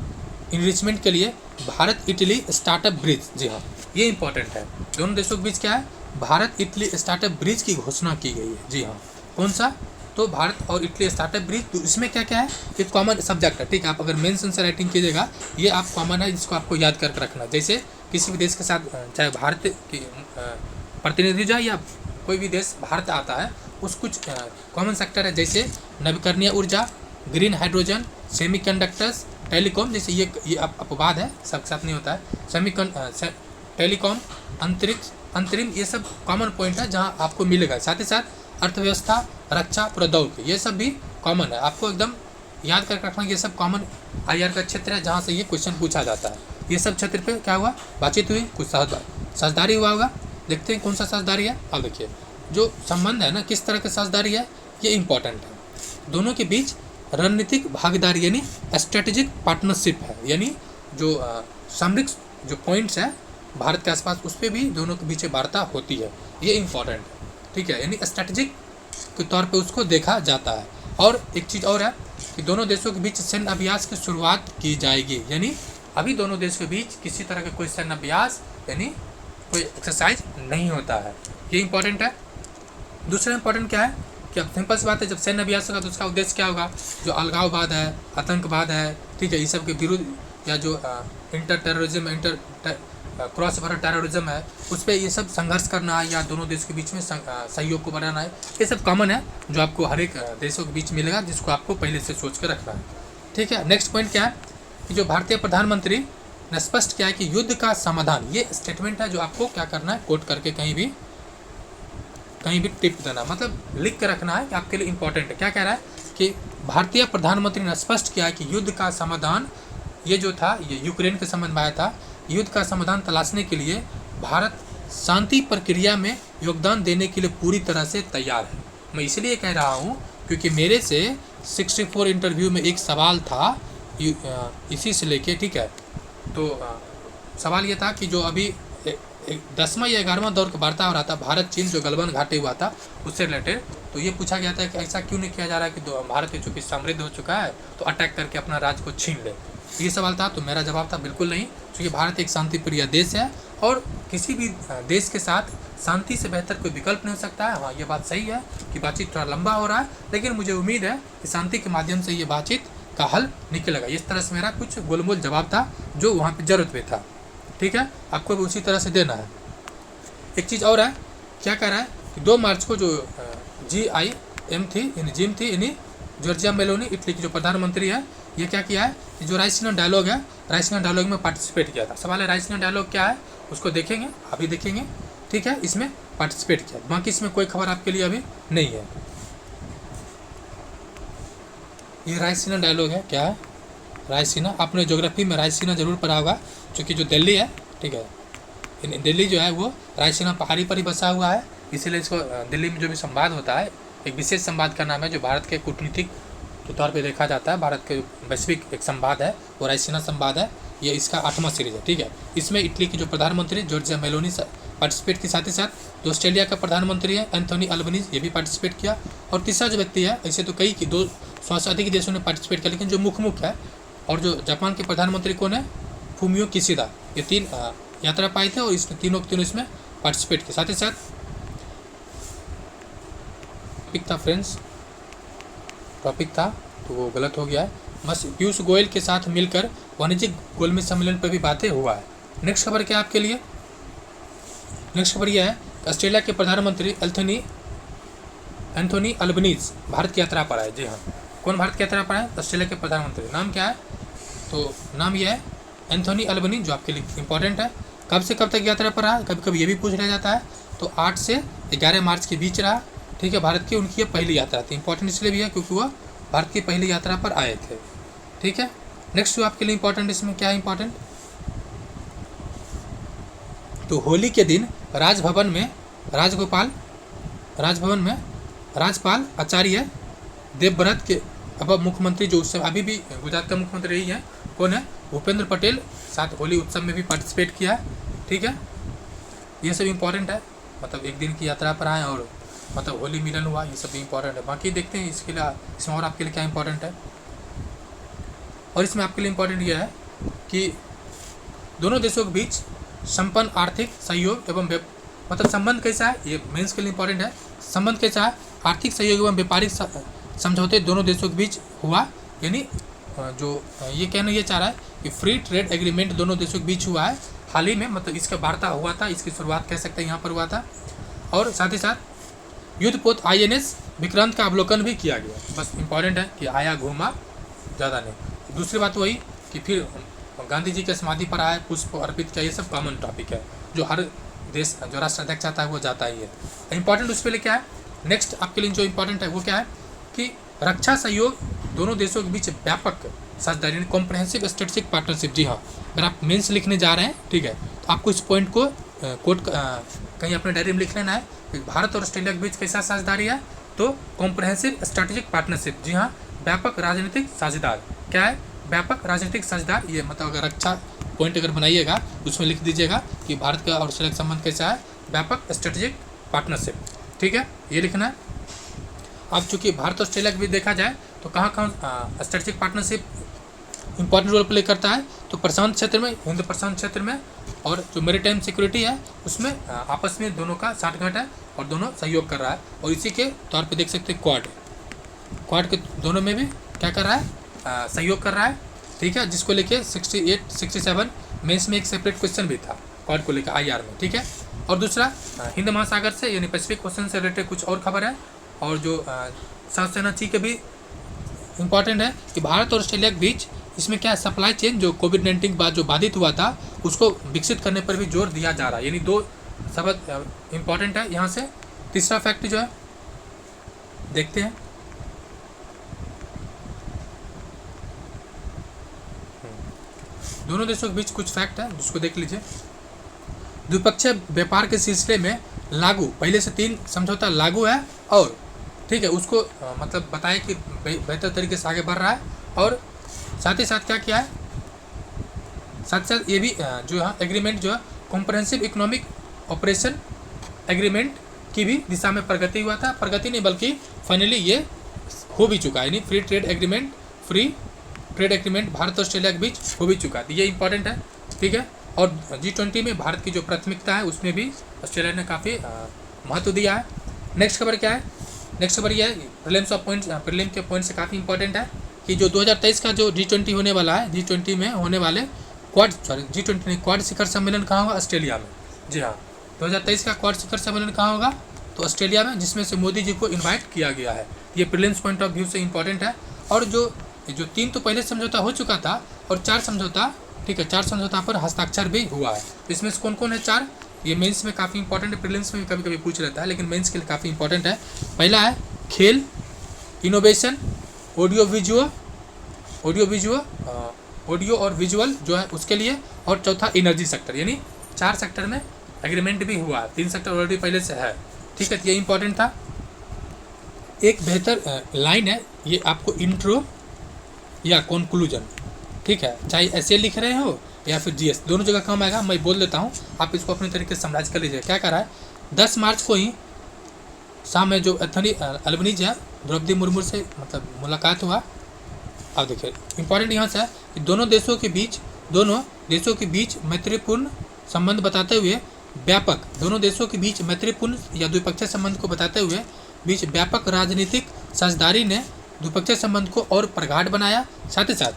इन्वेस्टमेंट के लिए भारत इटली स्टार्टअप ब्रिज, जी हाँ ये इंपॉर्टेंट है। दोनों देशों के बीच क्या है, भारत इटली स्टार्टअप ब्रिज की घोषणा की गई है। जी हाँ, कौन सा, तो भारत और इटली स्टार्टअप ब्रिज। तो इसमें क्या क्या है, एक कॉमन सब्जेक्ट है, ठीक है। आप अगर मेंस आंसर राइटिंग कीजिएगा, ये आप कॉमन है जिसको आपको याद करके रखना। जैसे किसी भी देश के साथ चाहे भारत की प्रतिनिधि जाए या कोई भी देश भारत आता है, उस कुछ कॉमन सेक्टर है, जैसे नवीकरणीय ऊर्जा, ग्रीन हाइड्रोजन, सेमीकंडक्टर्स, टेलीकॉम, जैसे ये अपवाद है, सबके साथ नहीं होता है। टेलीकॉम, अंतरिक्ष, अंतरिम, ये सब कॉमन पॉइंट है जहां आपको मिलेगा। साथ ही साथ अर्थव्यवस्था, रक्षा, प्रौद्योगिकी, ये सब भी कॉमन है, आपको एकदम याद करके रखना। ये सब कॉमन आईआर का क्षेत्र है जहां से ये क्वेश्चन पूछा जाता है। ये सब क्षेत्र पे क्या हुआ, बातचीत हुई, कुछ साझेदारी हुआ होगा। देखते हैं कौन सा साझेदारी है। अब देखिए जो संबंध है ना, किस तरह की साझेदारी है, ये इंपॉर्टेंट है। दोनों के बीच रणनीतिक भागीदारी यानी स्ट्रेटेजिक पार्टनरशिप है, यानी जो सामरिक जो पॉइंट्स है भारत के आसपास, उस पर भी दोनों के बीच वार्ता होती है, ये इंपॉर्टेंट है, ठीक है। यानी स्ट्रेटेजिक के तौर पे उसको देखा जाता है। और एक चीज़ और है कि दोनों देशों के बीच सैन्य अभ्यास की शुरुआत की जाएगी, यानी अभी दोनों देश के बीच किसी तरह का कोई सैन्य अभ्यास यानी कोई एक्सरसाइज नहीं होता है, ये इंपॉर्टेंट है। दूसरा इंपॉर्टेंट क्या है कि अब सिंपल सी बात है, जब सैन्य अभ्यास होगा तो उसका उद्देश्य क्या होगा, जो अलगाववाद है, आतंकवाद है, ठीक है, इस सब के विरुद्ध, या जो inter terrorism, cross border terrorism है, उस पर ये सब संघर्ष करना है, या दोनों देश के बीच में सहयोग को बढ़ाना है, ये सब कॉमन है जो आपको हर एक देशों के बीच मिलेगा, जिसको आपको पहले से सोच कर रखना है, ठीक है। नेक्स्ट पॉइंट क्या है कि जो भारतीय प्रधानमंत्री ने स्पष्ट किया है कि युद्ध का समाधान, ये स्टेटमेंट है जो आपको क्या करना है, कोट करके कहीं भी टिप देना, मतलब लिख के रखना है कि आपके लिए इंपॉर्टेंट है। क्या कह रहा है कि भारतीय प्रधानमंत्री ने स्पष्ट किया है कि युद्ध का समाधान, ये जो था ये यूक्रेन के संबंध में आया था, युद्ध का समाधान तलाशने के लिए भारत शांति प्रक्रिया में योगदान देने के लिए पूरी तरह से तैयार है। मैं इसलिए कह रहा हूँ क्योंकि मेरे से 64 इंटरव्यू में एक सवाल था इसी से लेके, ठीक है, तो सवाल ये था कि जो अभी 10वां या 11वां दौर का वार्ता हो रहा था भारत चीन जो गलवान घाटी हुआ था उससे रिलेटेड, तो ये पूछा गया था कि ऐसा क्यों नहीं किया जा रहा है कि भारत चूँकि समृद्ध हो चुका है तो अटैक करके अपना राज्य को छीन ले। ये सवाल था, तो मेरा जवाब था बिल्कुल नहीं, क्योंकि भारत एक शांतिप्रिय देश है और किसी भी देश के साथ शांति से बेहतर कोई विकल्प नहीं हो सकता है। हाँ, ये बात सही है कि बातचीत थोड़ा लंबा हो रहा है, लेकिन मुझे उम्मीद है कि शांति के माध्यम से ये बातचीत का हल निकलेगा। इस तरह से मेरा कुछ गोलमोल जवाब था जो वहाँ पे ज़रूरत भी था। ठीक है, आपको भी उसी तरह से देना है। एक चीज़ और है, क्या कह रहा है कि 2 मार्च को जो GIM थी जिम थी यानी जॉर्जिया मेलोनी इटली की जो प्रधानमंत्री है, ये क्या किया है कि जो राइसिना डायलॉग है, राइसिना डायलॉग में पार्टिसिपेट किया था। सवाल है राइसिना डायलॉग क्या है, उसको देखेंगे, अभी देखेंगे। ठीक है, इसमें पार्टिसिपेट किया, बाकी इसमें कोई खबर आपके लिए अभी नहीं है। ये राइसिना डायलॉग है, क्या है राइसिना, आपने ज्योग्राफी में राइसिना जरूर पढ़ा होगा, क्योंकि जो दिल्ली है, ठीक है, दिल्ली जो है वो रायसीना पहाड़ी पर ही बसा हुआ है, इसीलिए इसको दिल्ली में जो भी संवाद होता है, एक विशेष संवाद का नाम है जो भारत के कूटनीतिक के तौर पे देखा जाता है, भारत के वैश्विक एक संवाद है वो रायसीना संवाद है। ये इसका 8वां सीरीज है। ठीक है, इसमें इटली की जो प्रधानमंत्री जॉर्जिया मेलोनी पार्टिसिपेट की, साथ ही साथ जो ऑस्ट्रेलिया का प्रधानमंत्री है एंथोनी अल्बनीज, ये भी पार्टिसिपेट किया। और तीसरा जो व्यक्ति है, ऐसे तो कई 200 से अधिक देशों ने पार्टिसिपेट किया, लेकिन जो मुख्य है और जो जापान के प्रधानमंत्री कौन है, फूमियो किशिदा, ये 3 यात्रा पाए थे और इसमें तीनों इसमें पार्टिसिपेट किए। साथ ही साथ टॉपिक था फ्रेंड्स, टॉपिक था तो वो गलत हो गया है, बस पीयूष गोयल के साथ मिलकर वाणिज्यिक गोलमेज सम्मेलन पर भी बातें हुआ है। नेक्स्ट खबर क्या है आपके लिए, नेक्स्ट खबर यह है ऑस्ट्रेलिया के प्रधानमंत्री एंथोनी अल्बनीज भारत की यात्रा पर आए। जी हाँ, कौन भारत की यात्रा पर आए, ऑस्ट्रेलिया के प्रधानमंत्री, नाम क्या है, तो नाम यह है एंथोनी अल्बनीज, जो आपके लिए इंपॉर्टेंट है। कब से कब तक यात्रा पर रहा, कभी कभी ये भी पूछ लिया जाता है, तो 8 से 11 मार्च के बीच रहा। ठीक है, भारत की उनकी ये पहली यात्रा थी, इंपॉर्टेंट इसलिए भी है क्योंकि वह भारत की पहली यात्रा पर आए थे। ठीक है, नेक्स्ट जो आपके लिए इंपॉर्टेंट, इसमें क्या है इंपॉर्टेंट, तो होली के दिन राजभवन में राज्यपाल आचार्य देवव्रत के अब मुख्यमंत्री जो उससे अभी भी गुजरात का मुख्यमंत्री रही है, कौन है, भूपेंद्र पटेल, साथ होली उत्सव में भी पार्टिसिपेट किया। ठीक है, ये सब इंपॉर्टेंट है, मतलब एक दिन की यात्रा पर आए और मतलब होली मिलन हुआ, ये सब भी इंपॉर्टेंट है। बाकी देखते हैं इसके लिए, इसमें और आपके लिए क्या इंपॉर्टेंट है। और इसमें आपके लिए इंपॉर्टेंट यह है कि दोनों देशों के बीच संपन्न आर्थिक सहयोग एवं मतलब संबंध कैसा है, ये मेंस के लिए इंपॉर्टेंट है। संबंध कैसा है, आर्थिक सहयोग एवं व्यापारिक समझौते दोनों देशों के बीच हुआ, यानी जो ये कहना ये चाह रहा है कि फ्री ट्रेड एग्रीमेंट दोनों देशों के बीच हुआ है हाल ही में, मतलब इसका वार्ता हुआ था, इसकी शुरुआत कह सकते हैं यहाँ पर हुआ था। और साथ ही साथ युद्धपोत INS विक्रांत का अवलोकन भी किया गया। बस इंपॉर्टेंट है कि आया घूमा, ज़्यादा नहीं। दूसरी बात वही कि फिर गांधी जी के समाधि पर आए, पुष्प अर्पित किया, ये सब कॉमन टॉपिक है जो हर देश जो राष्ट्राध्यक्ष आता है वो जाता ही है। इंपॉर्टेंट उस पर क्या है, नेक्स्ट आपके लिए जो इंपॉर्टेंट है वो क्या है कि रक्षा सहयोग दोनों देशों के बीच व्यापक साझेदारी, कॉम्प्रहेंसिव स्ट्रेटेजिक पार्टनरशिप। जी हाँ, अगर आप मेंस लिखने जा रहे हैं, ठीक है, तो आपको इस पॉइंट को कोट कहीं अपने डायरी में लिख लेना है। भारत और ऑस्ट्रेलिया के बीच कैसा साझेदारी है, तो कॉम्प्रहेंसिव स्ट्रेटेजिक पार्टनरशिप। जी हाँ, व्यापक राजनीतिक साझेदार। क्या है, व्यापक राजनीतिक साझेदार। ये मतलब अगर रक्षा पॉइंट अगर बनाइएगा उसमें लिख दीजिएगा कि भारत का और ऑस्ट्रेलिया का संबंध कैसा है, व्यापक स्ट्रेटेजिक पार्टनरशिप। ठीक है, ये लिखना है। अब चूँकि भारत ऑस्ट्रेलिया के बीच देखा जाए तो कहाँ कहाँ strategic partnership important role play करता है, तो प्रशांत क्षेत्र में, हिंद प्रशांत क्षेत्र में, और जो मेरीटाइम सिक्योरिटी है उसमें आपस में दोनों का साठगांठ है और दोनों सहयोग कर रहा है। और इसी के तौर पे देख सकते हैं क्वाड के दोनों में भी क्या कर रहा है, सहयोग कर रहा है। ठीक है, जिसको लेके 68 67 मेंस में एक सेपरेट क्वेश्चन भी था क्वाड को लेकर IR में। ठीक है, और दूसरा हिंद महासागर से यानी पैसिफिक ओशन से रिलेटेड कुछ और खबर है। और जो साउथ चाइना सी के भी इम्पॉर्टेंट है कि भारत और ऑस्ट्रेलिया के बीच इसमें क्या है, सप्लाई चेन जो कोविड-19 के बाद जो बाधित हुआ था उसको विकसित करने पर भी जोर दिया जा रहा है। यानी 2 शब्द इम्पॉर्टेंट है यहाँ से। तीसरा फैक्ट जो है देखते हैं, दोनों देशों के बीच कुछ फैक्ट है जिसको देख लीजिए। द्विपक्षीय व्यापार के सिलसिले में लागू पहले से 3 समझौता लागू है, और ठीक है उसको मतलब बताया कि बेहतर तरीके से आगे बढ़ रहा है। और साथ ही साथ क्या किया है, साथ साथ ये भी जो है एग्रीमेंट जो है कॉम्प्रहेंसिव इकोनॉमिक ऑपरेशन एग्रीमेंट की भी दिशा में प्रगति हुआ था, प्रगति नहीं बल्कि फाइनली ये हो भी चुका है, यानी फ्री ट्रेड एग्रीमेंट भारत और ऑस्ट्रेलिया के बीच हो भी चुका है। तो ये इंपॉर्टेंट है, ठीक है। और G20 में भारत की जो प्राथमिकता है उसमें भी ऑस्ट्रेलिया ने काफ़ी महत्व दिया है। नेक्स्ट खबर क्या है? नेक्स्ट खबर ये है प्रीलिम के पॉइंट से काफ़ी इंपॉर्टेंट है कि जो 2023 का जो G20 होने वाला है, G20 में होने वाले क्वाड शिखर सम्मेलन कहाँ होगा? ऑस्ट्रेलिया में। जी हाँ, 2023 का क्वाड शिखर सम्मेलन कहाँ होगा? तो ऑस्ट्रेलिया में, जिसमें से मोदी जी को इन्वाइट किया गया है। ये प्रीलिम्स पॉइंट ऑफ व्यू से इंपॉर्टेंट है। और जो 3 तो पहले समझौता हो चुका था और 4 समझौता, ठीक है, 4 समझौता पर हस्ताक्षर भी हुआ है। तो इसमें से कौन कौन है 4? ये मेंस में काफ़ी इंपॉर्टेंट है, प्रीलिम्स में भी कभी कभी पूछ लेता है, लेकिन मेंस के लिए काफ़ी इंपॉर्टेंट है। पहला है खेल, इनोवेशन, ऑडियो और विजुअल जो है उसके लिए, और चौथा एनर्जी सेक्टर। यानी 4 सेक्टर में एग्रीमेंट भी हुआ है, 3 सेक्टर ऑलरेडी पहले से है, ठीक है। ये इंपॉर्टेंट था। एक बेहतर लाइन है ये, आपको इंट्रो या कंक्लूजन, ठीक है, चाहे ऐसे लिख रहे हो या फिर जीएस, दोनों जगह काम आएगा। मैं बोल देता हूँ, आप इसको अपने तरीके से समराइज कर लीजिए। क्या कर रहा है? 10 मार्च को ही शाम में जो एंथनी अल्बनीज़ है, द्रौपदी मुर्मू से मतलब मुलाकात हुआ। अब देखिए इंपॉर्टेंट यहाँ से है कि दोनों देशों के बीच मैत्रीपूर्ण संबंध बताते हुए दोनों देशों के बीच मैत्रीपूर्ण या द्विपक्षीय संबंध को बताते हुए व्यापक राजनीतिक साझेदारी ने द्विपक्षीय संबंध को और प्रगाढ़ बनाया। साथ ही साथ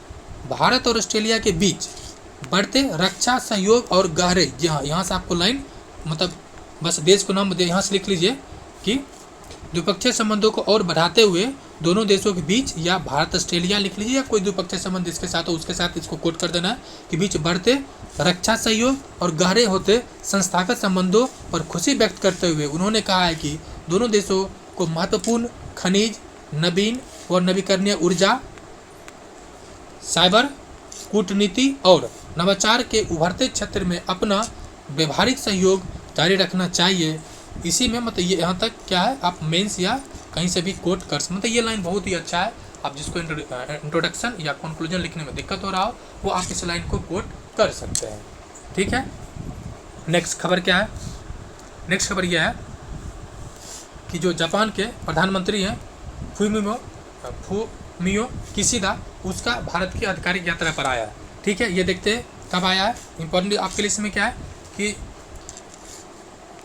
भारत और ऑस्ट्रेलिया के बीच बढ़ते रक्षा सहयोग और गहरे, जी हाँ, यहाँ से आपको लाइन मतलब बस देश को नाम यहाँ से लिख लीजिए कि द्विपक्षीय संबंधों को और बढ़ाते हुए दोनों देशों के बीच, या भारत ऑस्ट्रेलिया लिख लीजिए, या कोई द्विपक्षीय संबंध इसके साथ हो उसके साथ इसको कोट कर देना है, कि बीच बढ़ते रक्षा सहयोग और गहरे होते संस्थागत संबंधों पर खुशी व्यक्त करते हुए उन्होंने कहा है कि दोनों देशों को महत्वपूर्ण खनिज, नवीन और नवीकरणीय ऊर्जा, साइबर, कूटनीति और नवाचार के उभरते क्षेत्र में अपना व्यवहारिक सहयोग जारी रखना चाहिए। इसी में मतलब ये यहाँ तक क्या है, आप मेंस या कहीं से भी कोट कर सकते, मतलब ये लाइन बहुत ही अच्छा है। आप जिसको इंट्रोडक्शन या कंक्लूजन लिखने में दिक्कत हो रहा हो वो आप इस लाइन को कोट कर सकते हैं, ठीक है। नेक्स्ट खबर क्या है? नेक्स्ट खबर यह है कि जो जापान के प्रधानमंत्री हैं फूमियो किशिदा, उसका भारत की आधिकारिक यात्रा पर आया है, ठीक है। ये देखते हैं कब आया है। इंपॉर्टेंट आपके लिए इसमें क्या है कि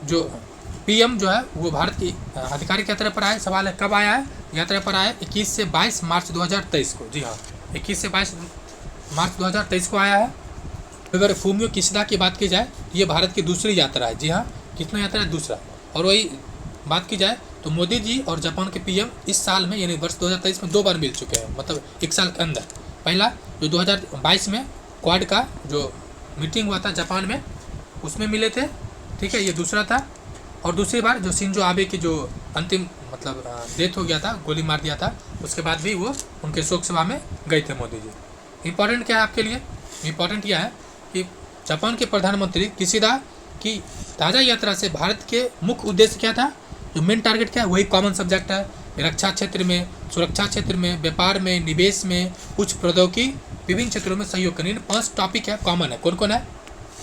जो पीएम जो है वो भारत की आधिकारिक यात्रा पर आया। सवाल है कब आया है? यात्रा पर आया 21 से 22 मार्च 2023 को। जी हाँ, 21 से 22 मार्च 2023 को आया है। अगर फूमियो किशिदा की बात की जाए, ये भारत की दूसरी यात्रा है। जी हाँ, कितना यात्रा है? दूसरा। और वही बात की जाए तो मोदी जी और जापान के पीएम इस साल में यानी वर्ष 2023 में 2 बार मिल चुके हैं, मतलब 1 साल के अंदर। पहला जो 2022 में क्वाड का जो मीटिंग हुआ था जापान में, उसमें मिले थे, ठीक है, ये दूसरा था। और दूसरी बार जो शिंजो आबे की जो अंतिम मतलब डेथ हो गया था, गोली मार दिया था, उसके बाद भी वो उनके शोक सभा में गए थे मोदी जी। इंपॉर्टेंट क्या है आपके लिए? इंपॉर्टेंट यह है कि जापान के प्रधानमंत्री किशिदा की ताज़ा यात्रा से भारत के मुख्य उद्देश्य क्या था, जो मेन टारगेट क्या है, वही कॉमन सब्जेक्ट है। रक्षा क्षेत्र में, सुरक्षा क्षेत्र में, व्यापार में, निवेश में, उच्च प्रौद्योगिकी, विभिन्न क्षेत्रों में सहयोग करने। 5 टॉपिक है, कॉमन है। कौन कौन है?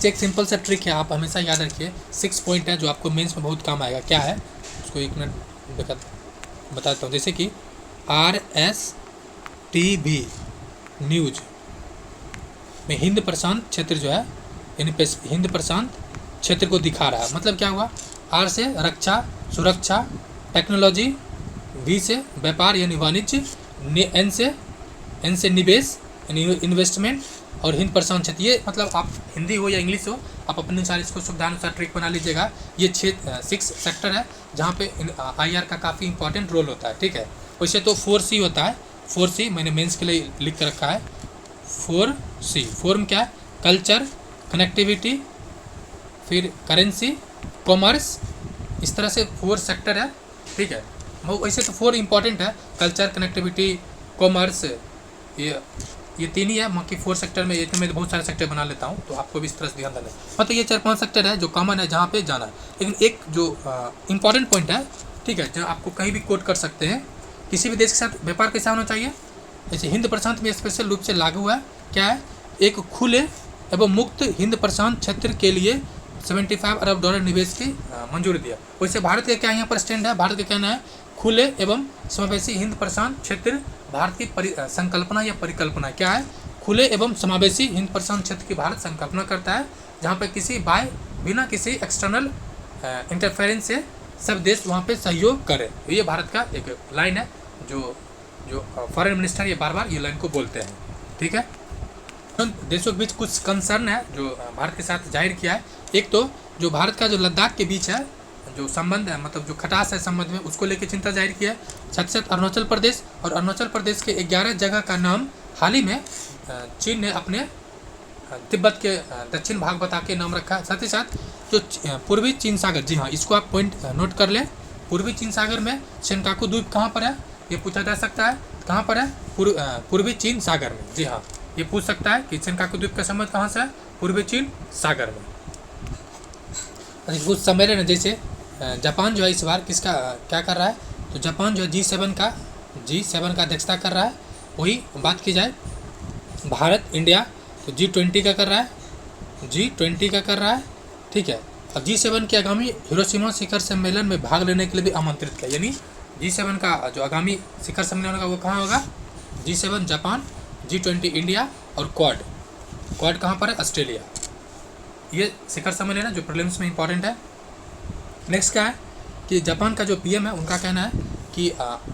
एक सिंपल सा ट्रिक है, आप हमेशा याद रखिए। 6 पॉइंट है जो आपको मेंस में बहुत काम आएगा। क्या है उसको 1 मिनट बताता हूँ। जैसे कि RSTV न्यूज में हिंद प्रशांत क्षेत्र जो है, यानी हिंद प्रशांत क्षेत्र को दिखा रहा है। मतलब क्या हुआ? R से रक्षा सुरक्षा टेक्नोलॉजी, V से व्यापार यानी वाणिज्य, N से निवेश यानी इन्वेस्टमेंट, और हिंद प्रशांत क्षेत्र। ये मतलब आप हिंदी हो या इंग्लिश हो, आप अपने अनुसार इसको सुविधानुसार ट्रिक बना लीजिएगा। ये 6 सेक्टर है जहाँ पे IR का काफ़ी इंपॉर्टेंट रोल होता है, ठीक है। वैसे तो 4C होता है। 4C मैंने मेंस के लिए लिख कर रखा है। 4C फॉर्म क्या है? कल्चर, कनेक्टिविटी, फिर करेंसी, कॉमर्स, इस तरह से 4 सेक्टर है, ठीक है। वो वैसे तो 4 इंपॉर्टेंट है, कल्चर, कनेक्टिविटी, कॉमर्स, ये 3 ही है। बाकी 4 सेक्टर में इतने में बहुत सारे सेक्टर बना लेता हूँ, तो आपको भी इस तरह से ध्यान देना है। मतलब ये 4-5 सेक्टर है जो कॉमन है, जहाँ पे जाना है। लेकिन एक जो इंपॉर्टेंट पॉइंट है, ठीक है, जहाँ आपको कहीं भी कोट कर सकते हैं, किसी भी देश के साथ व्यापार कैसा होना चाहिए। जैसे हिंद प्रशांत में स्पेशल रूप से लागू है। क्या है? एक खुले एवं मुक्त हिंद प्रशांत क्षेत्र के लिए 75 अरब डॉलर निवेश की मंजूरी दिया। वैसे भारत का क्या यहाँ पर स्टैंड है? भारत का कहना है खुले एवं समावेशी हिंद प्रशांत क्षेत्र भारत की संकल्पना या परिकल्पना क्या है? खुले एवं समावेशी हिंद प्रशांत क्षेत्र की भारत संकल्पना करता है, जहाँ पर किसी बिना किसी एक्सटर्नल इंटरफेरेंस से सब देश वहाँ पे सहयोग करें। ये भारत का एक लाइन है जो फॉरेन मिनिस्टर ये बार बार ये लाइन को बोलते हैं। ठीक है, देशों के बीच कुछ कंसर्न है जो भारत के साथ जाहिर किया है। एक तो जो भारत का जो लद्दाख के बीच है जो संबंध है, मतलब जो खटास है संबंध में, उसको लेकर चिंता जाहिर की है। साथ ही साथ अरुणाचल प्रदेश और अरुणाचल प्रदेश के 11 जगह का नाम हाल ही में चीन ने अपने तिब्बत के दक्षिण भाग बता के नाम रखा। साथ ही साथ जो पूर्वी चीन सागर, जी हाँ इसको आप पॉइंट नोट कर लें, पूर्वी चीन सागर में सेनकाकू द्वीप कहाँ पर है ये पूछा जा सकता है। कहाँ पर है? पूर्वी चीन सागर में। जी हाँ, ये पूछ सकता है कि सेनकाकू द्वीप का संबंध कहाँ से है? पूर्वी चीन सागर में। कुछ सम्मेलन है, जैसे जापान जो है इस बार किसका क्या कर रहा है? तो जापान जो है G7 का अध्यक्षता कर रहा है। वही बात की जाए भारत इंडिया तो G20 का कर रहा है, G20 का कर रहा है। ठीक है, अब G7 के आगामी हिरोशिमा शिखर सम्मेलन में भाग लेने के लिए भी आमंत्रित किया। यानी G7 का जो आगामी शिखर सम्मेलन होगा वो कहाँ होगा? G7 जापान, G20 इंडिया और क्वाड कहाँ पर है? ऑस्ट्रेलिया। ये शिखर सम्मेलन है जो प्रीलिम्स में इंपॉर्टेंट है। नेक्स्ट क्या है कि जापान का जो PM है उनका कहना है कि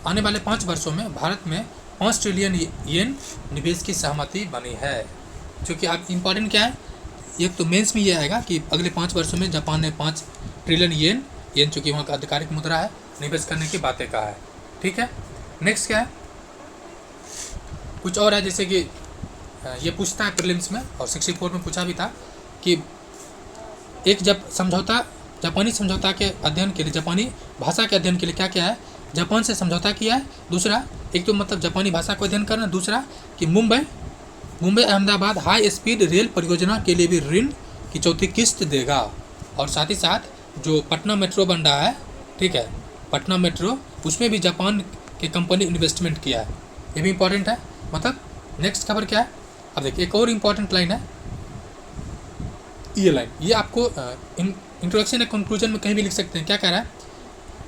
आने वाले 5 वर्षों में भारत में 5 ट्रिलियन येन निवेश की सहमति बनी है। क्योंकि अब इम्पॉर्टेंट क्या है, एक तो मेंस में ये आएगा कि अगले 5 वर्षों में जापान ने 5 ट्रिलियन येन चूँकि वहाँ का आधिकारिक मुद्रा है, निवेश करने की बातें कहा है। ठीक है, नेक्स्ट क्या है, कुछ और है जैसे कि ये पूछता है प्रीलिम्स में और 64 में पूछा भी था कि एक जब जापानी समझौता के अध्ययन के लिए, जापानी भाषा के अध्ययन के लिए क्या क्या है? जापान से समझौता किया है। दूसरा, एक तो मतलब जापानी भाषा को अध्ययन करना, दूसरा कि Mumbai Ahmedabad high speed rail परियोजना के लिए भी ऋण की 4थी किस्त देगा। और साथ ही साथ जो पटना मेट्रो बन रहा है, ठीक है, पटना मेट्रो, उसमें भी जापान की कंपनी इन्वेस्टमेंट किया है। ये भी इंपॉर्टेंट है। मतलब नेक्स्ट खबर क्या है? अब देखिए एक और इम्पॉर्टेंट लाइन है, ये लाइन, ये आपको इंट्रोडक्शन या कंक्लूजन में कहीं भी लिख सकते हैं। क्या कह रहा है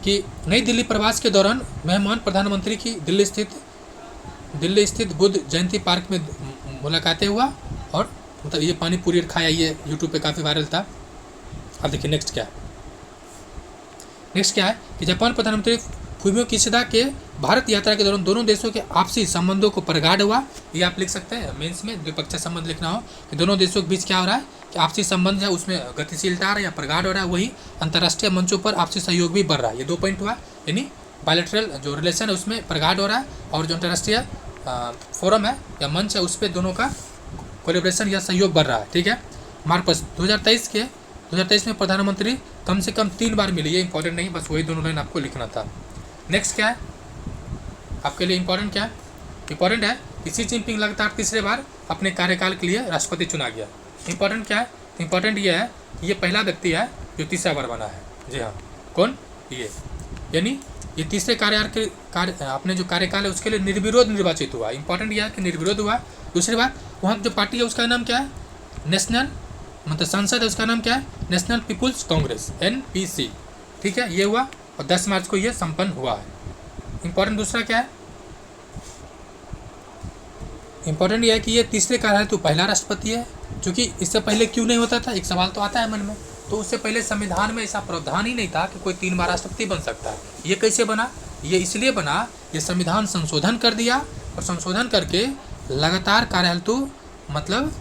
कि नई दिल्ली प्रवास के दौरान मेहमान प्रधानमंत्री की दिल्ली स्थित बुद्ध जयंती पार्क में मुलाकातें हुआ और मतलब ये पानी पूरी खाया, ये यूट्यूब पे काफ़ी वायरल था। अब देखिए नेक्स्ट क्या है कि जापान प्रधानमंत्री फुमियो किशिदा के भारत यात्रा के दौरान दोनों देशों के आपसी संबंधों को प्रगाढ़ हुआ। ये आप लिख सकते हैं मेंस में, द्विपक्षीय संबंध लिखना हो कि दोनों देशों के बीच क्या हो रहा है कि आपसी संबंध है उसमें गतिशीलता आ रहा है या प्रगाढ़ हो रहा है। वही अंतर्राष्ट्रीय मंचों पर आपसी सहयोग भी बढ़ रहा है। ये 2 पॉइंट हुआ, यानी बायलैटरल जो रिलेशन है उसमें प्रगाढ़ हो रहा है और जो अंतर्राष्ट्रीय फोरम है या मंच है उस पर दोनों का कोलैबोरेशन या सहयोग बढ़ रहा है। ठीक है, मार्च 2023 में प्रधानमंत्री कम से कम 3 बार मिले। ये इंपॉर्टेंट नहीं, बस वही दोनों लाइन आपको लिखना था। नेक्स्ट क्या है आपके लिए इंपॉर्टेंट? क्या है इंपॉर्टेंट है कि शी जिनपिंग लगातार तीसरे बार अपने कार्यकाल के लिए राष्ट्रपति चुना गया। इंपॉर्टेंट क्या है? इंपॉर्टेंट ये है कि ये पहला व्यक्ति है जो तीसरा बार बना है। जी हाँ, कौन? ये, यानी ये तीसरे अपने जो कार्यकाल है उसके लिए निर्विरोध निर्वाचित हुआ। इंपॉर्टेंट यह है कि निर्विरोध हुआ। दूसरी बात, वहाँ जो पार्टी है उसका नाम क्या है? नेशनल, मतलब संसद है उसका नाम क्या है? National People's Congress, NPC। ठीक है, ये हुआ और 10 मार्च को ये संपन्न हुआ है। इंपॉर्टेंट दूसरा क्या है? इंपॉर्टेंट यह है कि ये तीसरे कार्यकाल तो पहला राष्ट्रपति है, क्योंकि इससे पहले क्यों नहीं होता था? एक सवाल तो आता है मन में। तो उससे पहले संविधान में ऐसा प्रावधान ही नहीं था कि कोई 3 बार राष्ट्रपति बन सकता है। ये कैसे बना? ये इसलिए बना, ये संविधान संशोधन कर दिया और संशोधन करके लगातार कार्यकाल तो मतलब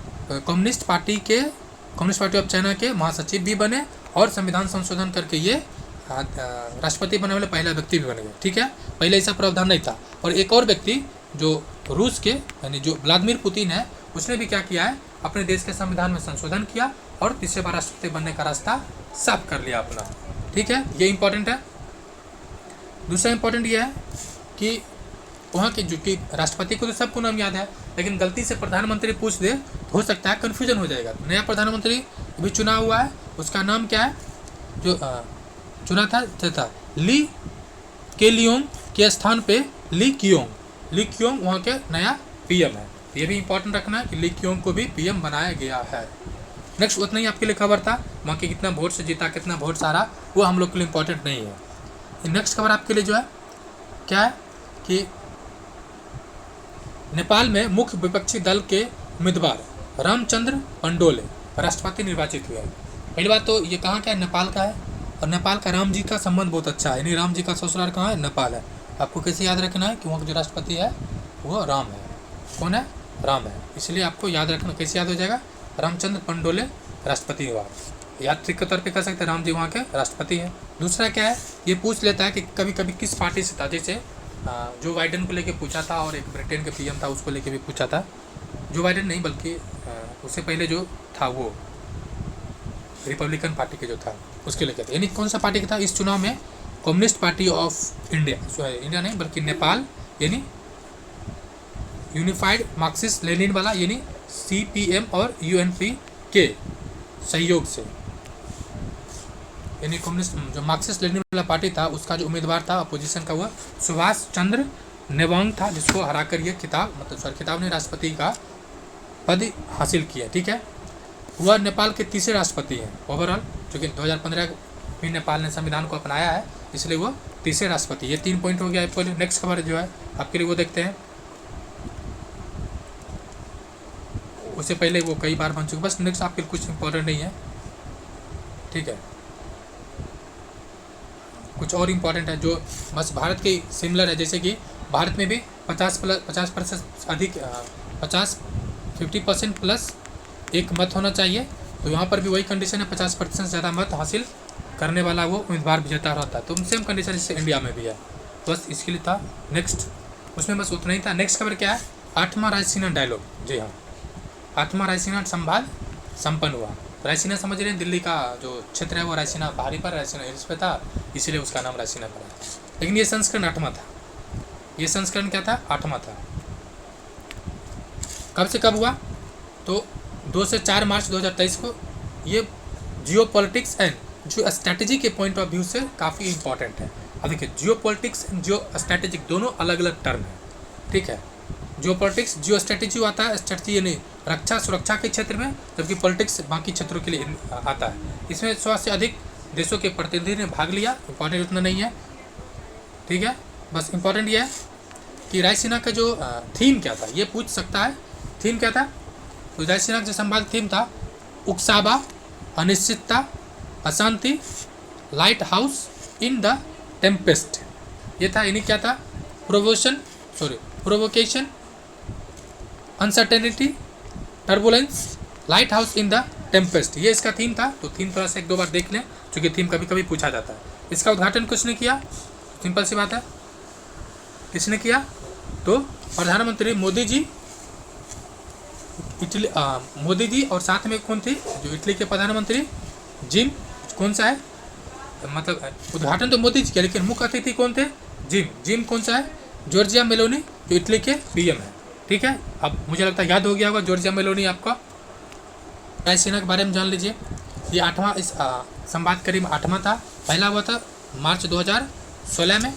कम्युनिस्ट पार्टी ऑफ चाइना के महासचिव भी बने और संविधान संशोधन करके ये राष्ट्रपति बनने वाले पहला व्यक्ति भी बन गए। ठीक है, पहले ऐसा प्रावधान नहीं था। और एक और व्यक्ति जो रूस के यानी जो व्लादिमीर पुतिन है, उसने भी क्या किया है? अपने देश के संविधान में संशोधन किया और तीसरे बार राष्ट्रपति बनने का रास्ता साफ कर लिया अपना। ठीक है, ये इंपॉर्टेंट है। दूसरा इंपॉर्टेंट ये है कि वहाँ के जो कि राष्ट्रपति को तो सबको नाम याद है, लेकिन गलती से प्रधानमंत्री पूछ दे तो हो सकता है कन्फ्यूजन हो जाएगा। नया प्रधानमंत्री भी चुना हुआ है, उसका नाम क्या है? जो चुना था ली केलियोंग के स्थान पे ली क्योंग वहाँ के नया PM है। ये भी इंपॉर्टेंट रखना है कि ली क्योंग को भी पीएम बनाया गया है। नेक्स्ट उतना ही आपके लिए खबर था, बाकी कितना वोट से जीता कितना वोट सारा वो हम लोग के लिए इंपॉर्टेंट नहीं है। नेक्स्ट खबर आपके लिए जो है क्या है कि नेपाल में मुख्य विपक्षी दल के उम्मीदवार रामचंद्र पंडोले राष्ट्रपति निर्वाचित हुए हैं। पहली बात तो ये कहाँ का है, नेपाल का है, और नेपाल का राम जी का संबंध बहुत अच्छा है, यानी राम जी का ससुराल कहाँ है, नेपाल है। आपको कैसे याद रखना है कि वहाँ का जो राष्ट्रपति है वो राम है। कौन है, राम है, इसलिए आपको याद रखना। कैसे याद हो जाएगा, रामचंद्र पंडोले राष्ट्रपति हुआ, याद ट्रिक के तौर पे कह सकते हैं राम जी वहाँ के राष्ट्रपति हैं। दूसरा क्या है, ये पूछ लेता है कि कभी कभी किस पार्टी से था, जैसे जो बाइडेन को लेके पूछा था और एक ब्रिटेन के पीएम था उसको लेके भी पूछा था। जो बाइडेन नहीं बल्कि उससे पहले जो था वो रिपब्लिकन पार्टी के जो था उसके लेके था, यानी कौन सा पार्टी का था इस चुनाव में, communist party of India, India नहीं बल्कि नेपाल, यानी यूनिफाइड मार्क्सिस्ट लेनिन वाला, यानी CPM और UNP के सहयोग से, यानी कम्युनिस्ट जो मार्क्सिस्ट लेनिन वाला पार्टी था उसका जो उम्मीदवार था अपोजिशन का वह सुभाष चंद्र नेवांग था, जिसको हराकर ये खिताब खिताब ने राष्ट्रपति का पद हासिल किया। ठीक है, वह नेपाल के तीसरे राष्ट्रपति हैं ओवरऑल, क्योंकि 2015 में नेपाल ने संविधान को अपनाया है, इसलिए वो तीसरे राष्ट्रपति। ये 3 पॉइंट हो गया आपके लिए। नेक्स्ट खबर जो है आपके लिए वो देखते हैं, उससे पहले वो कई बार बन चुके, बस नेक्स्ट आपके लिए कुछ इंपॉर्टेंट नहीं है। ठीक है, कुछ और इम्पॉर्टेंट है जो बस भारत के सिमिलर है, जैसे कि भारत में भी 50% अधिक 50% प्लस एक मत होना चाहिए, तो यहाँ पर भी वही कंडीशन है, 50% से ज़्यादा मत हासिल करने वाला वो उम्मीदवार विजेता रहता है। तो सेम कंडीशन जैसे इंडिया में भी है, बस इसके लिए था। नेक्स्ट उसमें बस उतना ही था। नेक्स्ट खबर क्या है, 8वां रायसीना डायलॉग, जी हाँ 8वां रायसीना संवाद संपन्न हुआ। रायसीना समझ रहे हैं, दिल्ली का जो क्षेत्र है वो रायसीना पहाड़ी पर, रायसीना हिल्स पे था, इसीलिए उसका नाम रायसीना पड़ा। लेकिन ये संस्करण 8वां था, ये संस्करण क्या था, 8वां था। कब से कब हुआ, तो 2 से 4 मार्च 2023 को। ये जियो पॉलिटिक्स एंड जियो स्ट्रैटेजी के पॉइंट ऑफ व्यू से काफ़ी इंपॉर्टेंट है। अब देखिए जियो पॉलिटिक्स एंड जियो स्ट्रैटेजिक दोनों अलग अलग टर्म है। ठीक है, जियो पॉलिटिक्स जियो स्ट्रैटेजी आता है, स्ट्रैटेजी यानी रक्षा सुरक्षा के क्षेत्र में, जबकि पॉलिटिक्स बाकी क्षेत्रों के लिए आता है। इसमें 100 से अधिक देशों के प्रतिनिधि ने भाग लिया। इंपॉर्टेंट उतना नहीं है, ठीक है, बस इंपॉर्टेंट ये है कि रायसीना का जो थीम क्या था, ये पूछ सकता है। थीम क्या था, तो रायसीना का जो संवाद थीम था, उकसावा, अनिश्चितता, अशांति, light house in the Tempest, ये था। यानी क्या था, provocation, uncertainty, turbulence, light house in the Tempest, ये इसका थीम था। तो थीम थोड़ा सा 1-2 बार देख लें, क्योंकि थीम कभी कभी पूछा जाता है। इसका उद्घाटन किसने किया, सिंपल सी बात है, किसने किया, तो प्रधानमंत्री मोदी जी, मोदी जी, और साथ में कौन थे, जो इटली के प्रधानमंत्री जिम, कौन सा है, मतलब उद्घाटन तो मोदी जी किया, लेकिन मुख्य अतिथि कौन थे, जिम कौन सा है, जॉर्जिया मेलोनी, जो इटली के पीएम है। ठीक है, अब मुझे लगता है याद हो गया होगा जॉर्जिया मेलोनी आपका। रायसीना के बारे में जान लीजिए। ये 8वां इस संवाद करीब 8वां था। पहला हुआ था मार्च 2016 में।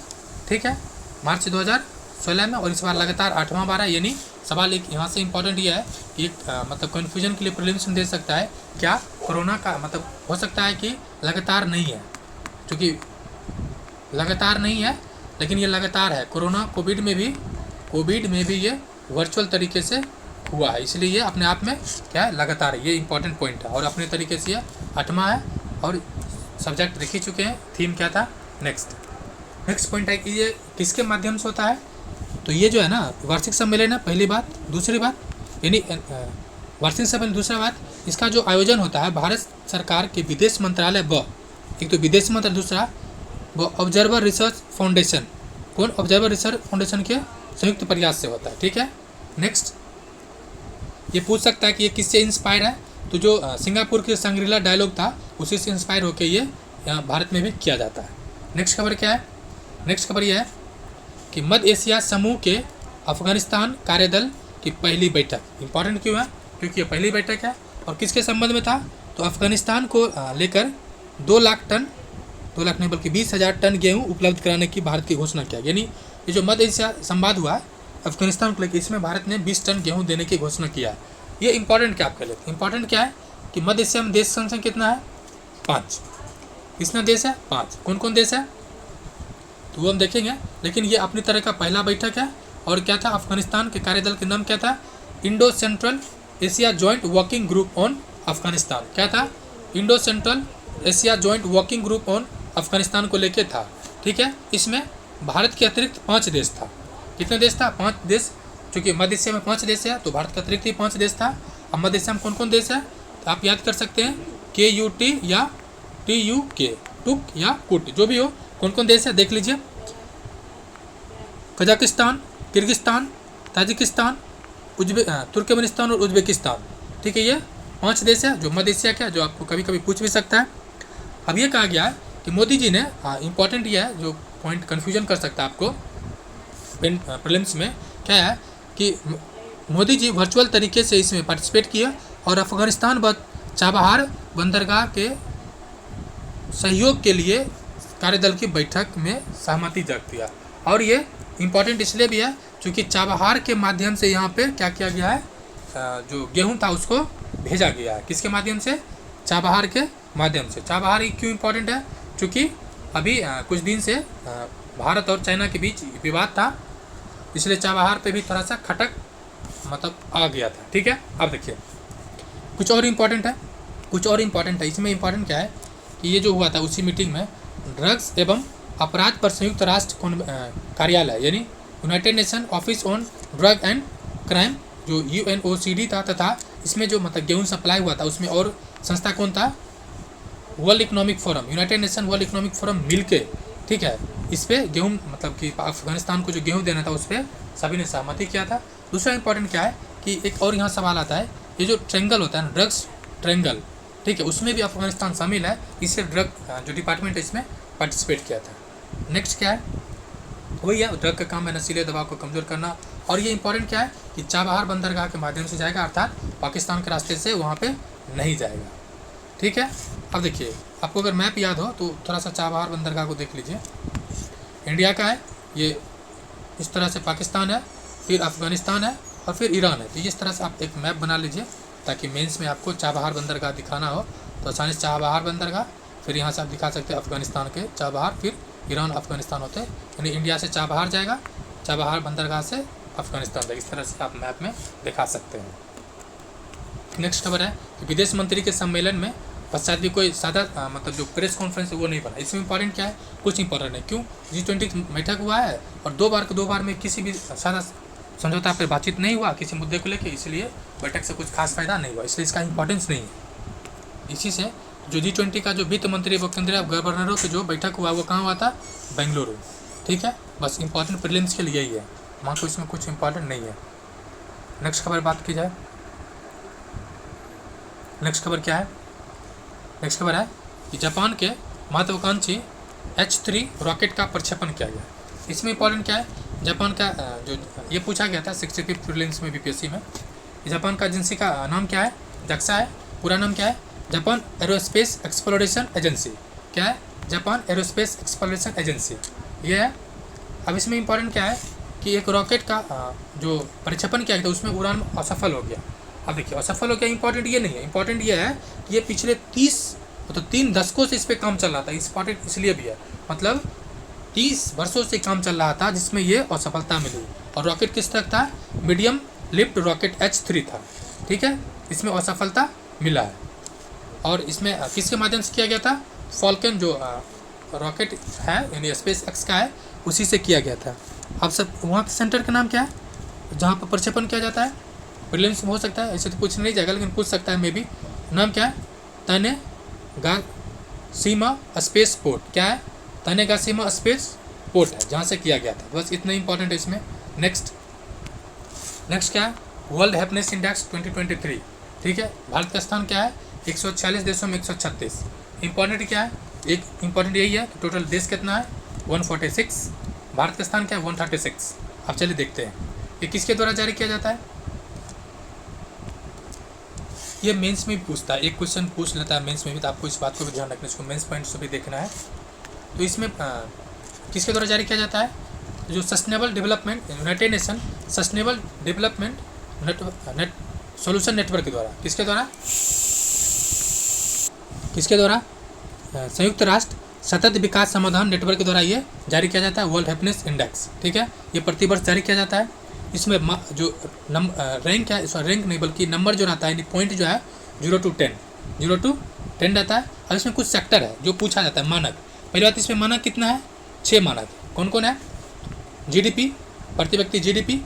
ठीक है, मार्च 2016 में, और इस बार लगातार 8वां बार है। यानी सवाल एक यहाँ से इम्पोर्टेंट ये है कि मतलब कन्फ्यूजन के लिए प्रीलिम्स दे सकता है, क्या कोरोना का मतलब हो सकता है कि लगातार नहीं है, क्योंकि लगातार नहीं है, लेकिन ये लगातार है। कोविड में भी ये वर्चुअल तरीके से हुआ है, इसलिए ये अपने आप में क्या है, लगातार है। ये इंपॉर्टेंट पॉइंट है, और अपने तरीके से ये 8वां है, और सब्जेक्ट देख ही चुके हैं, थीम क्या था। नेक्स्ट पॉइंट है कि ये किसके माध्यम से होता है, तो ये जो है ना वार्षिक सम्मेलन है, पहली बात। दूसरी बात, यानी वार्षिक सम्मेलन, दूसरा बात, इसका जो आयोजन होता है भारत सरकार के विदेश मंत्रालय, एक तो विदेश मंत्रालय, दूसरा वो ऑब्जर्वर रिसर्च फाउंडेशन, कौन, ऑब्जर्वर रिसर्च फाउंडेशन के संयुक्त प्रयास से होता है। ठीक है, नेक्स्ट ये पूछ सकता है कि ये किससे इंस्पायर है, तो जो सिंगापुर के संग्रीला डायलॉग था उसी से इंस्पायर होकर ये यहाँ भारत में भी किया जाता है। नेक्स्ट खबर क्या है, नेक्स्ट खबर यह है कि मध्य एशिया समूह के अफगानिस्तान कार्यदल की पहली बैठक। इंपॉर्टेंट क्यों है, क्योंकि ये पहली बैठक है, और किसके संबंध में था, तो अफगानिस्तान को लेकर 2 लाख टन, 2 लाख नहीं बल्कि 20,000 टन गेहूँ उपलब्ध कराने की भारत की घोषणा किया। यानी ये जो मध्य एशिया संवाद हुआ अफगानिस्तान को लेकर इसमें भारत ने 20 टन गेहूँ देने की घोषणा किया। ये इंपॉर्टेंट क्या आपके लिए? इंपॉर्टेंट क्या है कि मध्य एशिया में देश संख्या कितना है? 5। कितना देश है? 5। कौन कौन देश है तो वो हम देखेंगे, लेकिन ये अपनी तरह का पहला बैठक है। और क्या था? अफगानिस्तान के कार्यदल का नाम क्या था? Indo central Asia joint working group on Afghanistan. क्या था? Indo central Asia joint working group on Afghanistan को लेके था। ठीक है, इसमें भारत के अतिरिक्त 5 देश था। कितने देश था? 5 देश। चूँकि मध्य एशिया में 5 देश है तो भारत के अतिरिक्त ही 5 देश था। अब मध्य एशिया में कौन कौन देश है तो आप याद कर सकते हैं, KUT या TUK, टुक या कुट, जो भी हो। कौन कौन देश है देख लीजिए, कजाकिस्तान, किर्गिस्तान, ताजिकिस्तान, तुर्कमेनिस्तान और उज्बेकिस्तान। ठीक है, ये 5 देश है जो मध्य एशिया का, जो आपको कभी कभी पूछ भी सकता है। अब ये कहा गया है कि मोदी जी ने, इंपॉर्टेंट ये है जो पॉइंट कन्फ्यूजन कर सकता है आपको प्रीलिम्स में, क्या है कि मोदी जी वर्चुअल तरीके से इसमें पार्टिसिपेट किया और अफगानिस्तान व चाबहार बंदरगाह के सहयोग के लिए कार्यदल की बैठक में सहमति जता दिया। और ये इम्पॉर्टेंट इसलिए भी है क्योंकि चाबहार के माध्यम से यहाँ पे क्या किया गया है, जो गेहूं था उसको भेजा गया है। किसके माध्यम से? चाबहार के माध्यम से। चाबहार क्यों इम्पोर्टेंट है? क्योंकि अभी कुछ दिन से भारत और चाइना के बीच विवाद था, इसलिए चाबहार पे भी थोड़ा सा खटक मतलब आ गया था। ठीक है, अब देखिए कुछ और इम्पोर्टेंट है। इसमें इम्पोर्टेंट क्या है कि ये जो हुआ था उसी मीटिंग में ड्रग्स एवं अपराध पर संयुक्त राष्ट्र कार्यालय यानी United nation office on drug and crime जो UNOCD था, तथा इसमें जो मतलब गेहूँ सप्लाई हुआ था उसमें और संस्था कौन था? World economic forum, United nation world economic forum मिलके, ठीक है, इस पर गेहूँ मतलब कि अफगानिस्तान को जो गेहूँ देना था उस पर सभी ने सहमति किया था। दूसरा इंपॉर्टेंट क्या है कि एक और यहाँ सवाल आता है, ये जो ट्रेंगल होता है ना, ड्रग्स ट्रेंगल, ठीक है, उसमें भी अफगानिस्तान शामिल है, इससे ड्रग जो डिपार्टमेंट है इसमें पार्टिसिपेट किया था। नेक्स्ट क्या है? वही है, ड्रग का काम है नशीले दवा को कमज़ोर करना। और ये इंपॉर्टेंट क्या है कि चाबहार बंदरगाह के माध्यम से जाएगा, अर्थात पाकिस्तान के रास्ते से वहाँ पे नहीं जाएगा। ठीक है, अब देखिए आपको अगर मैप याद हो तो थोड़ा सा चाबहार बंदरगाह को देख लीजिए। इंडिया का है, ये इस तरह से पाकिस्तान है, फिर अफगानिस्तान है और फिर ईरान है। तो इस तरह से आप एक मैप बना लीजिए ताकि मेंस में आपको चाबहार बंदरगाह दिखाना हो तो आसानी से चाबहार बंदरगाह, फिर यहाँ से आप दिखा सकते हैं अफगानिस्तान के चाबहार, फिर ईरान अफगानिस्तान होते हैं, यानी इंडिया से चाबहार जाएगा, चाबहार बंदरगाह से अफगानिस्तान जाएगा। इस तरह से आप मैप में दिखा सकते हैं। नेक्स्ट खबर है कि विदेश मंत्री के सम्मेलन में पश्चात भी कोई सादा मतलब जो प्रेस कॉन्फ्रेंस है वो नहीं बना। इसमें इंपॉर्टेंट क्या है? कुछ इंपॉर्टेंट है। क्यों? G20 बैठक हुआ है और दो बार में किसी भी सादा समझौता पर बातचीत नहीं हुआ किसी मुद्दे को लेकर, इसलिए बैठक से कुछ खास फायदा नहीं हुआ, इसलिए इसका इंपॉर्टेंस नहीं है। इसी से जो G20 का जो वित्त मंत्री व केंद्रीय गवर्नरों की जो बैठक हुआ वो कहाँ हुआ था? बेंगलुरु। ठीक है, बस इंपॉर्टेंट प्रीलिम्स के लिए ही है, वहाँ को इसमें कुछ इंपॉर्टेंट नहीं है। नेक्स्ट खबर बात की जाए, नेक्स्ट खबर क्या है? नेक्स्ट खबर है कि जापान के महत्वाकांक्षी H3 रॉकेट का प्रक्षेपण किया गया। इसमें इंपॉर्टेंट क्या है? जापान का जो ये पूछा गया था 65th प्रीलिम्स में BPSC में, जापान का एजेंसी का नाम क्या है? JAXA है। पूरा नाम क्या है? Japan aerospace exploration agency. क्या है? जापान एरोस्पेस एक्सप्लोरेशन एजेंसी, ये है। अब इसमें इंपॉर्टेंट क्या है कि एक रॉकेट का जो प्रक्षेपण किया गया था उसमें उड़ान असफल हो गया। अब देखिए असफल हो गया, इंपॉर्टेंट ये नहीं है, इंपॉर्टेंट ये है कि ये पिछले 3 दशकों से इस पर काम चल रहा था। इंपॉर्टेंट इसलिए भी है, मतलब 30 वर्षों से काम चल रहा था जिसमें ये असफलता मिली। और रॉकेट किस तरह था? मीडियम लिफ्ट रॉकेट H3 था। ठीक है, इसमें असफलता मिला है। और इसमें किसके माध्यम से किया गया था? फॉल्कन जो रॉकेट है यानी स्पेस एक्स का है, उसी से किया गया था। अब सब वहाँ के सेंटर का नाम क्या है जहाँ पर प्रक्षेपण किया जाता है? प्रीलिम्स में हो सकता है, ऐसे तो पूछ नहीं जाएगा लेकिन पूछ सकता है मे बी। नाम क्या है? Tanegashima space port. क्या है? तानेगाशिमा स्पेस पोर्ट है जहाँ से किया गया था। बस इतना इंपॉर्टेंट है इसमें। नेक्स्ट क्या है? World happiness index 2023। ठीक है, भारत का स्थान क्या है? 146 देशों में 136। इंपॉर्टेंट क्या है? एक इंपॉर्टेंट यही है कि टोटल देश कितना है? 146। भारत का स्थान क्या है? 136। अब चलिए देखते हैं ये किसके द्वारा जारी किया जाता है। ये मेंस में भी पूछता है, एक क्वेश्चन पूछ लेता है मेंस में भी, तो आपको इस बात को भी ध्यान रखना, इसको मेंस पॉइंट से भी देखना है। तो इसमें किसके द्वारा जारी किया जाता है? जो sustainable development United nation sustainable development solution network के द्वारा, किसके द्वारा संयुक्त राष्ट्र सतत विकास समाधान नेटवर्क के द्वारा ये जारी किया जाता है, वर्ल्ड हैप्पीनेस इंडेक्स। ठीक है, ये प्रतिवर्ष जारी किया जाता है। इसमें जो रैंक है, रैंक नहीं बल्कि नंबर जो रहता है, यानी पॉइंट जो है 0 to 10 रहता है। और इसमें कुछ सेक्टर है जो पूछा जाता है, मानक। पहली बात, इसमें मानक कितना है? 6 मानक। कौन कौन है? जीडीपी, प्रति व्यक्ति जीडीपी।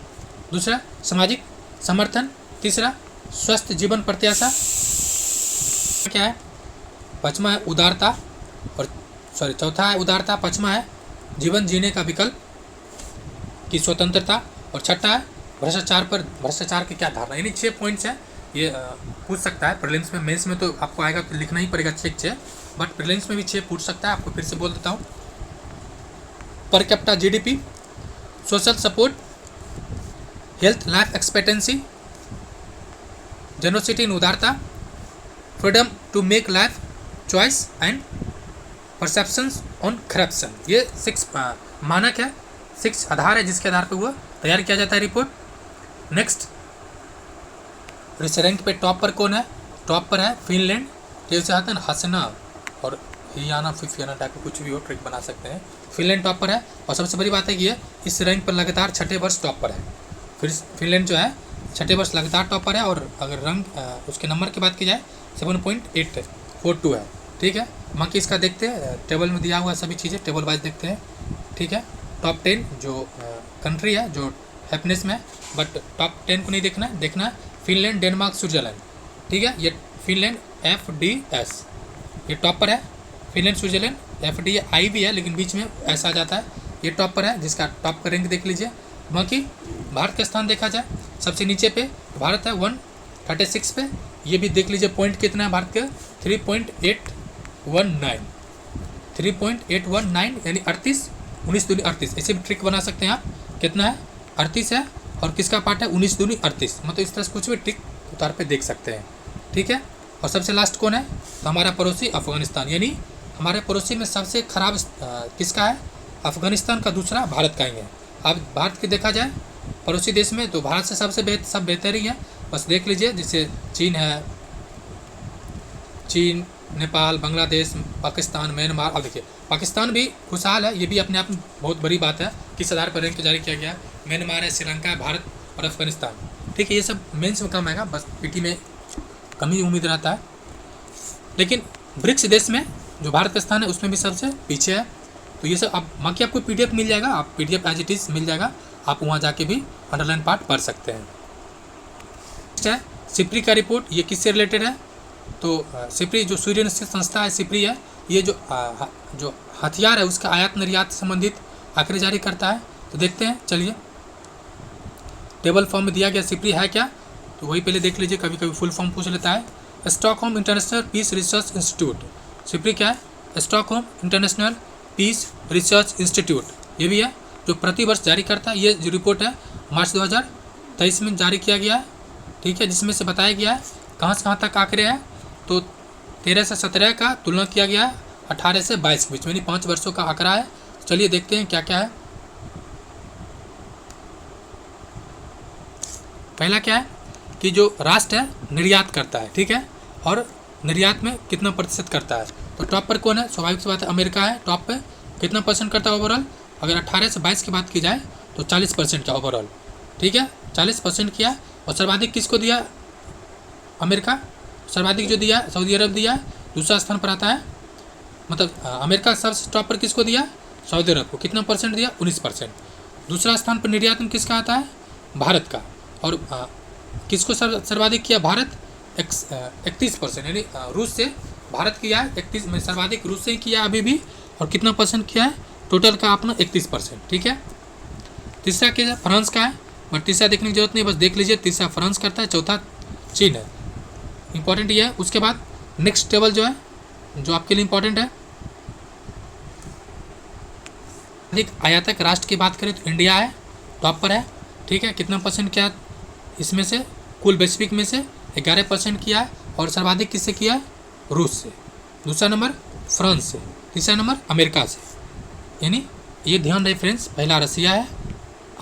दूसरा सामाजिक समर्थन। तीसरा स्वस्थ जीवन प्रत्याशा। क्या है? पाँचवा है उदारता, और चौथा है उदारता, पाँचवा है जीवन जीने का विकल्प की स्वतंत्रता, और छठा है भ्रष्टाचार की क्या धारणा। यानी 6 पॉइंट्स है। ये पूछ सकता है प्रीलिम्स में, मेंस में तो आपको आएगा तो लिखना ही पड़ेगा 6, बट प्रीलिम्स में भी 6 पूछ सकता है। आपको फिर से बोल देता हूँ। Per capita GDP, social support, health life expectancy, generosity in उदारता, freedom to make life choice and perceptions on corruption. ये 6 मानक है, 6 आधार है जिसके आधार पर हुआ तैयार किया जाता है रिपोर्ट। नेक्स्ट, इस रैंक पे टॉप पर कौन है? टॉप पर है फिनलैंड। जैसे आते हैं हंसना और हियाना फिफियाना टाइप का कुछ भी हो, ट्रिक बना सकते हैं। फिनलैंड टॉप पर है, और सबसे बड़ी बात है कि ये इस रैंक पर लगातार 6ठे वर्ष टॉप पर है। फिर फिनलैंड जो है 6ठे वर्ष लगातार टॉप पर है। और अगर रैंक उसके नंबर की बात की जाए 7.842 है। ठीक है, बाकी इसका देखते हैं, टेबल में दिया हुआ है सभी चीज़ें, टेबल वाइज देखते हैं। ठीक है, टॉप 10 जो कंट्री है जो हैप्पीनेस में, बट टॉप 10 को नहीं देखना है, देखना है फिनलैंड, डेनमार्क, स्विट्जरलैंड। ठीक है, ये फिनलैंड FDS ये टॉप पर है। फिनलैंड, स्विट्जरलैंड, FDI भी है लेकिन बीच में ऐसा आ जाता है। ये टॉप पर है, जिसका टॉप का रैंक देख लीजिए। बाकी भारत का स्थान देखा जाए सबसे नीचे पे भारत है 136 पे। ये भी देख लीजिए पॉइंट कितना है भारत के, 3.819 यानी 38, 19 दूनी 38। ऐसे भी ट्रिक बना सकते हैं आप। कितना है? 38 है, और किसका पार्ट है? 19 दूनी 38। मतलब इस तरह से कुछ भी ट्रिक उतार पे देख सकते हैं। ठीक है, और सबसे लास्ट कौन है? तो हमारा पड़ोसी अफगानिस्तान। यानी हमारे पड़ोसी में सबसे खराब किसका है? अफगानिस्तान का, दूसरा भारत का ही है। अब भारत की देखा जाए पड़ोसी देश में तो भारत से सब बेहतर ही है। बस देख लीजिए, जैसे चीन है, चीन, नेपाल, बांग्लादेश, पाकिस्तान, म्यांमार। अब देखिए पाकिस्तान भी खुशहाल है, ये भी अपने आप में बहुत बड़ी बात है। किस आधार पर रैंक जारी किया गया? म्यांमार है, श्रीलंका है, भारत और अफगानिस्तान। ठीक है, ये सब मेंस में कम आएगा, बस पीटी में कम ही उम्मीद रहता है। लेकिन ब्रिक्स देश में जो भारत का स्थान है उसमें भी सबसे पीछे है। तो ये सब आप बाकी आपको PDF मिल जाएगा, आप PDF एज इट इज़ मिल जाएगा, आप वहाँ जाके भी अंडरलाइन पार्ट पढ़ सकते हैं। नेक्स्ट है सिप्री का रिपोर्ट। ये किससे रिलेटेड है? तो सिप्री जो स्वीडन स्थित संस्था है सिप्री है, ये जो हथियार है उसका आयात निर्यात संबंधित आंकड़े जारी करता है। तो देखते हैं, चलिए टेबल फॉर्म में दिया गया सिप्री है क्या, तो वही पहले देख लीजिए, कभी कभी फुल फॉर्म पूछ लेता है। Stockholm International Peace Research Institute, SIPRI क्या है? Stockholm International Peace Research Institute, ये भी है जो प्रतिवर्ष जारी करता है। ये जो रिपोर्ट है मार्च 2023 में जारी किया गया है। ठीक है, जिसमें से बताया गया है कहाँ से कहाँ तक आंकड़े हैं। तो 13 से 17 का तुलना किया गया है 18 से 22 के बीच में, यानी 5 वर्षों का आंकड़ा है। चलिए देखते हैं क्या क्या है। पहला क्या है कि जो राष्ट्र है निर्यात करता है, ठीक है, और निर्यात में कितना प्रतिशत करता है। तो टॉप पर कौन है? स्वाभाविक सी बात है अमेरिका है टॉप पे। कितना परसेंट करता है ओवरऑल? अगर 18 से 22 की बात की जाए तो 40% का ओवरऑल। ठीक है, 40% किया। और सर्वाधिक किसको दिया? अमेरिका। सर्वाधिक जो दिया सऊदी अरब दिया, दूसरा स्थान पर आता है। मतलब अमेरिका सबसे टॉप पर किसको दिया? सऊदी अरब को। कितना परसेंट दिया? 19%। दूसरा स्थान पर निर्यात में किसका आता है? भारत का। और किसको सर्वाधिक किया? भारत 31%, यानी रूस से भारत किया है 31 में, सर्वाधिक रूस से ही किया अभी भी। और कितना परसेंट किया है टोटल का अपना? 31%। ठीक है, तीसरा क्या है? फ्रांस का है, बट तीसरा देखने की जरूरत नहीं, बस देख लीजिए तीसरा फ्रांस करता है, चौथा चीन है। इंपॉर्टेंट ये है। उसके बाद नेक्स्ट टेबल जो है जो आपके लिए इंपॉर्टेंट है, अधिक आयातक राष्ट्र की बात करें तो इंडिया है, टॉप पर है। ठीक है, कितना परसेंट किया इसमें से? कुल वैश्विक में से 11% किया है। और सर्वाधिक किससे किया है? रूस से। दूसरा नंबर फ्रांस से, तीसरा नंबर अमेरिका से। यानी ये ध्यान रहे फ्रेंड्स, पहला रसिया है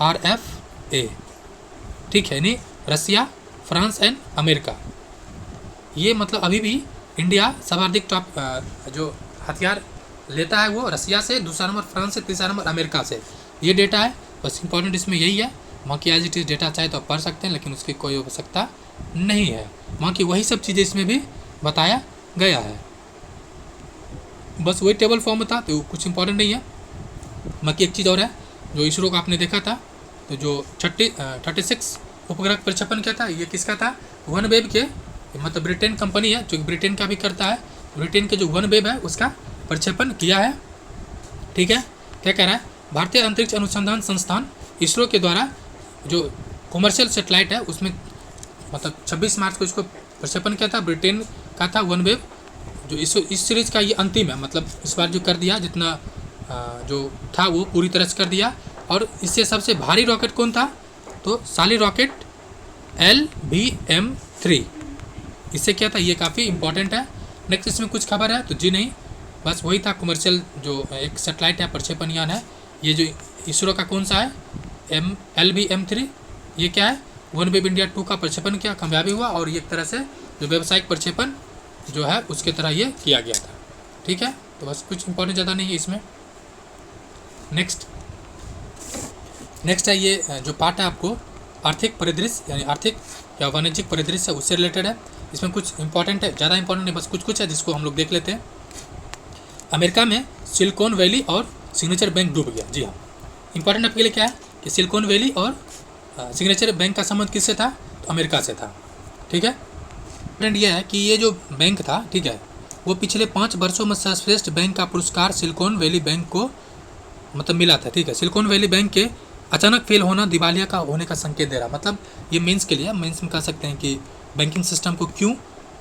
RFA, ठीक है, यानी रसिया, फ्रांस एंड अमेरिका। ये मतलब अभी भी इंडिया सर्वाधिक टॉप जो हथियार लेता है वो रसिया से, दूसरा नंबर फ्रांस से, तीसरा नंबर अमेरिका से। ये डेटा है, बस इंपॉर्टेंट इसमें यही है। बाकी एज इट इज़ डेटा चाहे तो आप पढ़ सकते हैं, लेकिन उसकी कोई आवश्यकता नहीं है। बाकी वही सब चीज़ें इसमें भी बताया गया है, बस वही टेबल फॉर्म में था, तो कुछ इंपॉर्टेंट नहीं है। बाकी एक चीज़ और है, जो इसरो का आपने देखा था, तो जो 36 उपग्रह प्रक्षेपण किया था, ये किसका था? वनवेव के, मतलब ब्रिटेन कंपनी है जो ब्रिटेन का भी करता है। ब्रिटेन के जो वनवेव है उसका प्रक्षेपण किया है, ठीक है। क्या कह रहा है? भारतीय अंतरिक्ष अनुसंधान संस्थान इसरो के द्वारा जो कॉमर्शियल सेटेलाइट है उसमें मतलब 26 मार्च को इसको प्रक्षेपण किया था। ब्रिटेन का था वनवेव, जो इस सीरीज़ का ये अंतिम है, मतलब इस बार जो कर दिया, जितना जो था वो पूरी तरह से कर दिया। और इससे सबसे भारी रॉकेट कौन था? तो साली रॉकेट LBM-3, इससे क्या था, ये काफ़ी इंपॉर्टेंट है। नेक्स्ट इसमें कुछ खबर है तो जी नहीं, बस वही था कमर्शियल जो एक सेटेलाइट है, प्रक्षेपण यान है। ये जो इसरो का कौन सा है? LBM-3, ये क्या है? वनवेव इंडिया 2 का प्रक्षेपण किया, कामयाबी हुआ, और ये एक तरह से जो व्यावसायिक प्रक्षेपण जो है उसके तरह ये किया गया था, ठीक है। तो बस कुछ इंपॉर्टेंट ज़्यादा नहीं है इसमें। नेक्स्ट है ये जो पार्ट है आपको आर्थिक परिदृश्य, यानी आर्थिक या वाणिज्यिक परिदृश्य, उससे रिलेटेड है। इसमें कुछ इंपॉर्टेंट है, ज़्यादा इंपॉर्टेंट नहीं, बस कुछ है जिसको हम लोग देख लेते हैं। अमेरिका में सिलिकॉन वैली और सिग्नेचर बैंक डूब गया। जी हाँ, इंपॉर्टेंट आपके लिए क्या है कि सिलिकॉन वैली और सिग्नेचर बैंक का संबंध किससे था? तो अमेरिका से था, ठीक है। इंपॉर्टेंट यह है कि ये जो बैंक था, ठीक है, वो पिछले 5 वर्षों में सर्वश्रेष्ठ बैंक का पुरस्कार सिलिकॉन वैली बैंक को मतलब मिला था, ठीक है। सिलिकॉन वैली बैंक के अचानक फेल होना दिवालिया का होने का संकेत दे रहा, मतलब ये मेंस के लिए, मेंस में कह सकते हैं कि बैंकिंग सिस्टम को क्यों,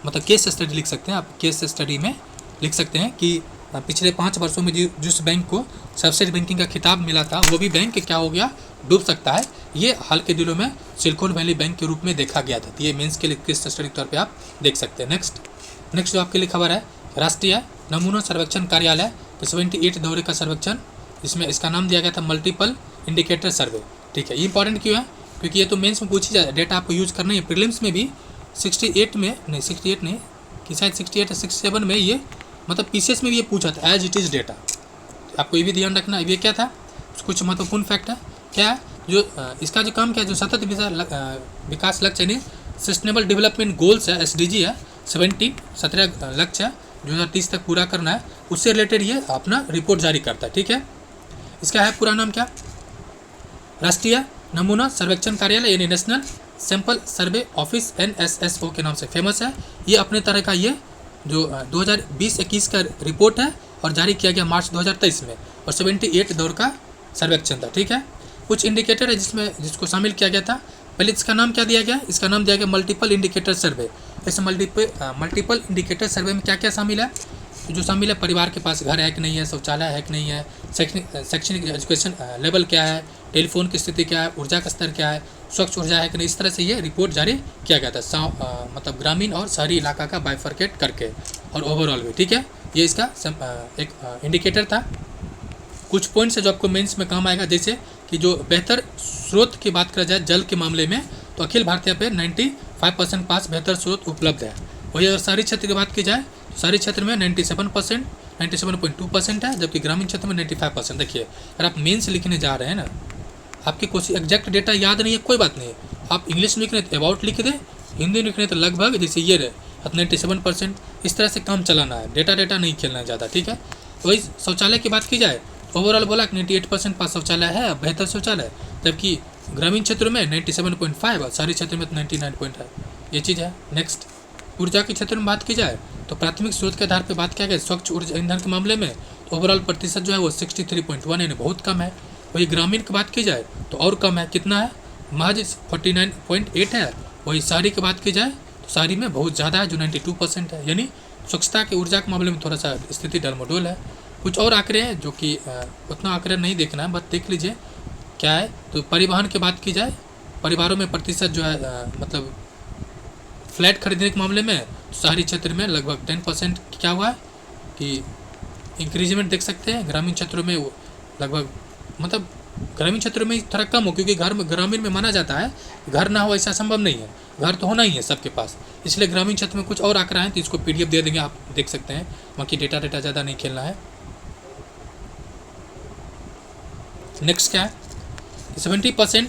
मतलब केस स्टडी लिख सकते हैं आप, केस स्टडी में लिख सकते हैं कि पिछले 5 वर्षों में जिस बैंक को सर्वश्रेष्ठ बैंकिंग का खिताब मिला था वो भी बैंक क्या हो गया, डूब सकता है। ये हाल के दिनों में सिलिकॉन वैली बैंक के रूप में देखा गया था। तो ये मेंस के लिए केस स्टडी के तौर पे आप देख सकते हैं। नेक्स्ट जो आपके लिए खबर है, राष्ट्रीय नमूना सर्वेक्षण कार्यालय तो 78 दौरे का सर्वेक्षण, इसमें इसका नाम दिया गया था मल्टीपल इंडिकेटर सर्वे, ठीक है। ये इंपॉर्टेंट क्यों है? क्योंकि ये तो मेंस में पूछी जाए, डेटा आपको यूज़ करना है। प्रीलिम्स में भी 68 में नहीं, 68 नहीं कि शायद 68 या 67 में ये मतलब पीसीएस में भी ये पूछा था एज इट इज़ डेटा। आपको ये भी ध्यान रखना है। ये क्या था, कुछ महत्वपूर्ण फैक्ट है क्या है, जो इसका जो काम क्या है, जो सतत विकास लक्ष्य यानी सस्टेनेबल डेवलपमेंट गोल्स है, SDG है, 17 लक्ष्य है 2030 तक पूरा करना है, उससे रिलेटेड ये अपना रिपोर्ट जारी करता है, ठीक है। इसका है पूरा नाम क्या? राष्ट्रीय नमूना सर्वेक्षण कार्यालय यानी national sample survey office, NSSO के नाम से फेमस है। ये अपने तरह का ये जो 2020-21 का रिपोर्ट है और जारी किया गया मार्च 2023 में, और 78 दौर का सर्वेक्षण था, ठीक है। कुछ इंडिकेटर है जिसको शामिल किया गया था। पहले इसका नाम क्या दिया गया? इसका नाम दिया गया मल्टीपल इंडिकेटर सर्वे। ऐसे मल्टीपल इंडिकेटर सर्वे में क्या क्या शामिल है? जो शामिल है, परिवार के पास घर है कि नहीं है, शौचालय है कि नहीं है, शैक्षणिक एजुकेशन लेवल क्या है, टेलीफोन की स्थिति क्या है, ऊर्जा का स्तर क्या है, स्वच्छ ऊर्जा है कि नहीं, इस तरह से ये रिपोर्ट जारी किया गया था, मतलब ग्रामीण और शहरी इलाका का बाइफर्केट करके और ओवरऑल भी, ठीक है। ये इसका एक इंडिकेटर था। कुछ पॉइंट्स है जो आपको मेंस में काम आएगा, जैसे कि जो बेहतर स्रोत की बात करा जाए जल के मामले में, तो अखिल भारतीय पे 95% पास बेहतर स्रोत उपलब्ध है। वही अगर शहरी क्षेत्र की बात की जाए तो शहरी क्षेत्र में 97%, 97.2% है, जबकि ग्रामीण क्षेत्र में 95%। देखिए, अगर आप मेंस लिखने जा रहे हैं ना, आपके कुछ एग्जैक्ट डेटा याद नहीं है, कोई बात नहीं, आप इंग्लिश में लिखने तो अबाउट लिख दें, हिंदी में लिखने तो लगभग जैसे ये रहे 97%, इस तरह से काम चलाना है, डेटा नहीं खेलना है ज़्यादा, ठीक है। वही शौचालय की बात की जाए, ओवरऑल बोला कि 98% पास शौचालय है, बेहतर शौचालय, जबकि ग्रामीण क्षेत्र में 97.5 और शहरी क्षेत्र में 99.5, ये चीज़ है। नेक्स्ट, ऊर्जा के क्षेत्र में बात की जाए तो प्राथमिक स्रोत के आधार पर बात किया गया स्वच्छ ऊर्जा ईंधन के मामले में ओवरऑल प्रतिशत जो है वो 63.1 यानी बहुत कम है। वही ग्रामीण की बात की जाए तो और कम है, कितना है, महज 49.8 है। वही शहरी की बात की जाए तो शहरी में बहुत ज़्यादा है जो 92% है, यानी स्वच्छता के ऊर्जा के मामले में थोड़ा सा स्थिति डलमडोल है। कुछ और आंकड़े हैं जो कि उतना आंकड़े नहीं देखना है, बस देख लीजिए क्या है। तो परिवहन की बात की जाए, परिवारों में प्रतिशत जो है मतलब फ्लैट खरीदने के मामले में शहरी क्षेत्र में लगभग 10% क्या हुआ है कि इंक्रीजमेंट देख सकते हैं, ग्रामीण क्षेत्रों में लगभग मतलब ग्रामीण क्षेत्रों में थोड़ा कम हो, क्योंकि घर में ग्रामीण में माना जाता है घर ना हो ऐसा संभव नहीं है, घर तो होना ही है सबके पास, इसलिए ग्रामीण क्षेत्र में कुछ और आंकड़ा है तो इसको PDF दे देंगे, आप देख सकते हैं, बाकी डेटा ज़्यादा नहीं खेलना है। नेक्स्ट क्या है, 70%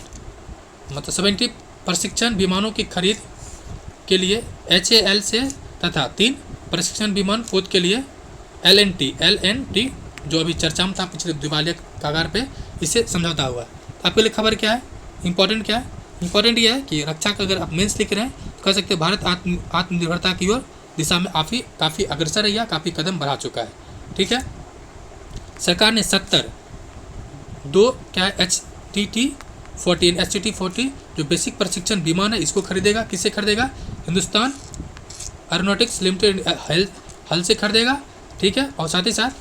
मतलब 70 प्रशिक्षण विमानों की खरीद के लिए HAL से तथा 3 प्रशिक्षण विमान पोत के लिए LNT जो अभी चर्चा में था पिछले दिवालिया कगार पे, इससे समझौता हुआ। आपके लिए खबर क्या है, इंपॉर्टेंट क्या है, इंपॉर्टेंट ये है कि रक्षा का अगर आप मेंस लिख रहे हैं तो कह सकते हैं भारत आत्मनिर्भरता की ओर दिशा में काफ़ी अग्रसर है या काफ़ी कदम बढ़ा चुका है। ठीक है, सरकार ने 70 दो क्या है HTT-40 जो बेसिक प्रशिक्षण विमान है इसको खरीदेगा। किससे खरीदेगा, हिंदुस्तान एरोनॉटिक्स लिमिटेड हल से खरीदेगा। ठीक है, और साथ ही साथ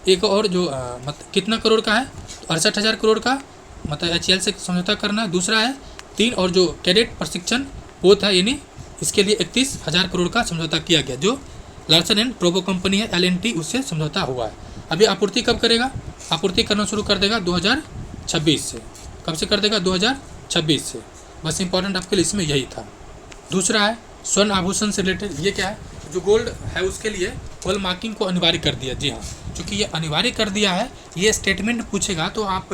एक और जो मतलब कितना करोड़ का है, तो 68,000 करोड़ का मतलब HAL से समझौता करना है। दूसरा है 3 और जो कैडेट प्रशिक्षण पोत है यानी इसके लिए 31,000 करोड़ का समझौता किया गया, जो लार्सन एंड टोब्रो कंपनी है LNT उससे समझौता हुआ है। अभी आपूर्ति कब करेगा, आपूर्ति करना शुरू कर देगा 2026 से। कब से कर देगा, 2026 से। बस इंपॉर्टेंट आपके लिए इसमें यही था। दूसरा है स्वर्ण आभूषण से रिलेटेड, ये क्या है, जो गोल्ड है उसके लिए हॉल मार्किंग को अनिवार्य कर दिया। जी हाँ, चूँकि ये अनिवार्य कर दिया है, ये स्टेटमेंट पूछेगा तो आप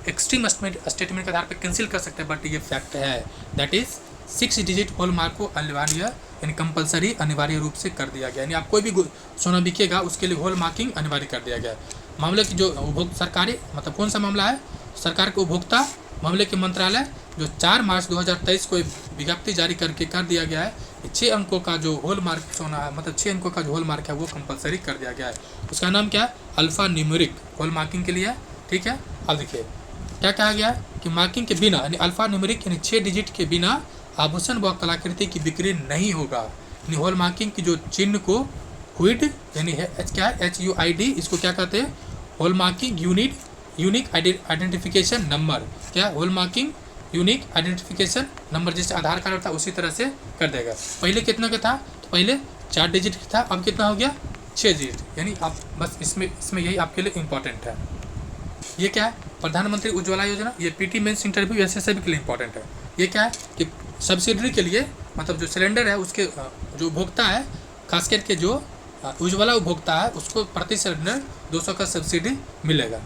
एक्सट्रीम स्टेटमेंट के आधार पर कैंसिल कर सकते हैं, बट ये फैक्ट है, that is 6 digit hall mark को अनिवार्य यानी कंपलसरी अनिवार्य रूप से कर दिया गया। यानी आप कोई भी सोना बिकेगा उसके लिए हॉल मार्किंग अनिवार्य कर दिया गया। मामले की जो उपभोक्ता सरकारी मतलब कौन सा मामला है, सरकार के उपभोक्ता मामले के मंत्रालय जो 4 मार्च 2023 को विज्ञप्ति जारी करके कर दिया गया है, 6 अंकों का जो हॉल मार्क सोना है मतलब 6 अंकों का जो हॉल मार्क है वो कंपलसरी कर दिया गया है। उसका नाम क्या है, अल्फा न्यूमेरिक हॉल मार्किंग के लिए है। ठीक है, अब देखिए क्या कहा गया है कि मार्किंग के बिना यानी अल्फा न्यूमेरिक यानी 6 डिजिट के बिना आभूषण व कलाकृति की बिक्री नहीं होगा। यानी हॉल मार्किंग की जो चिन्ह को हुइड यानी क्या है HUID, इसको क्या कहते हैं, hallmarking unique identification number. क्या, hallmarking unique identification number, जैसे आधार कार्ड होता है उसी तरह से कर देगा। पहले कितना का था, तो पहले 4 डिजिट था, अब कितना हो गया 6 डिजिट। यानी आप बस इसमें यही आपके लिए इंपॉर्टेंट है। ये क्या है, प्रधानमंत्री उज्ज्वला योजना, ये PT मेंस इंटरव्यू SSB के लिए इंपॉर्टेंट है। ये क्या है कि सब्सिडी के लिए मतलब जो सिलेंडर है उसके जो उपभोक्ता है, खास करके जो उज्ज्वला उपभोक्ता है उसको प्रति सिलेंडर 200 का सब्सिडी मिलेगा।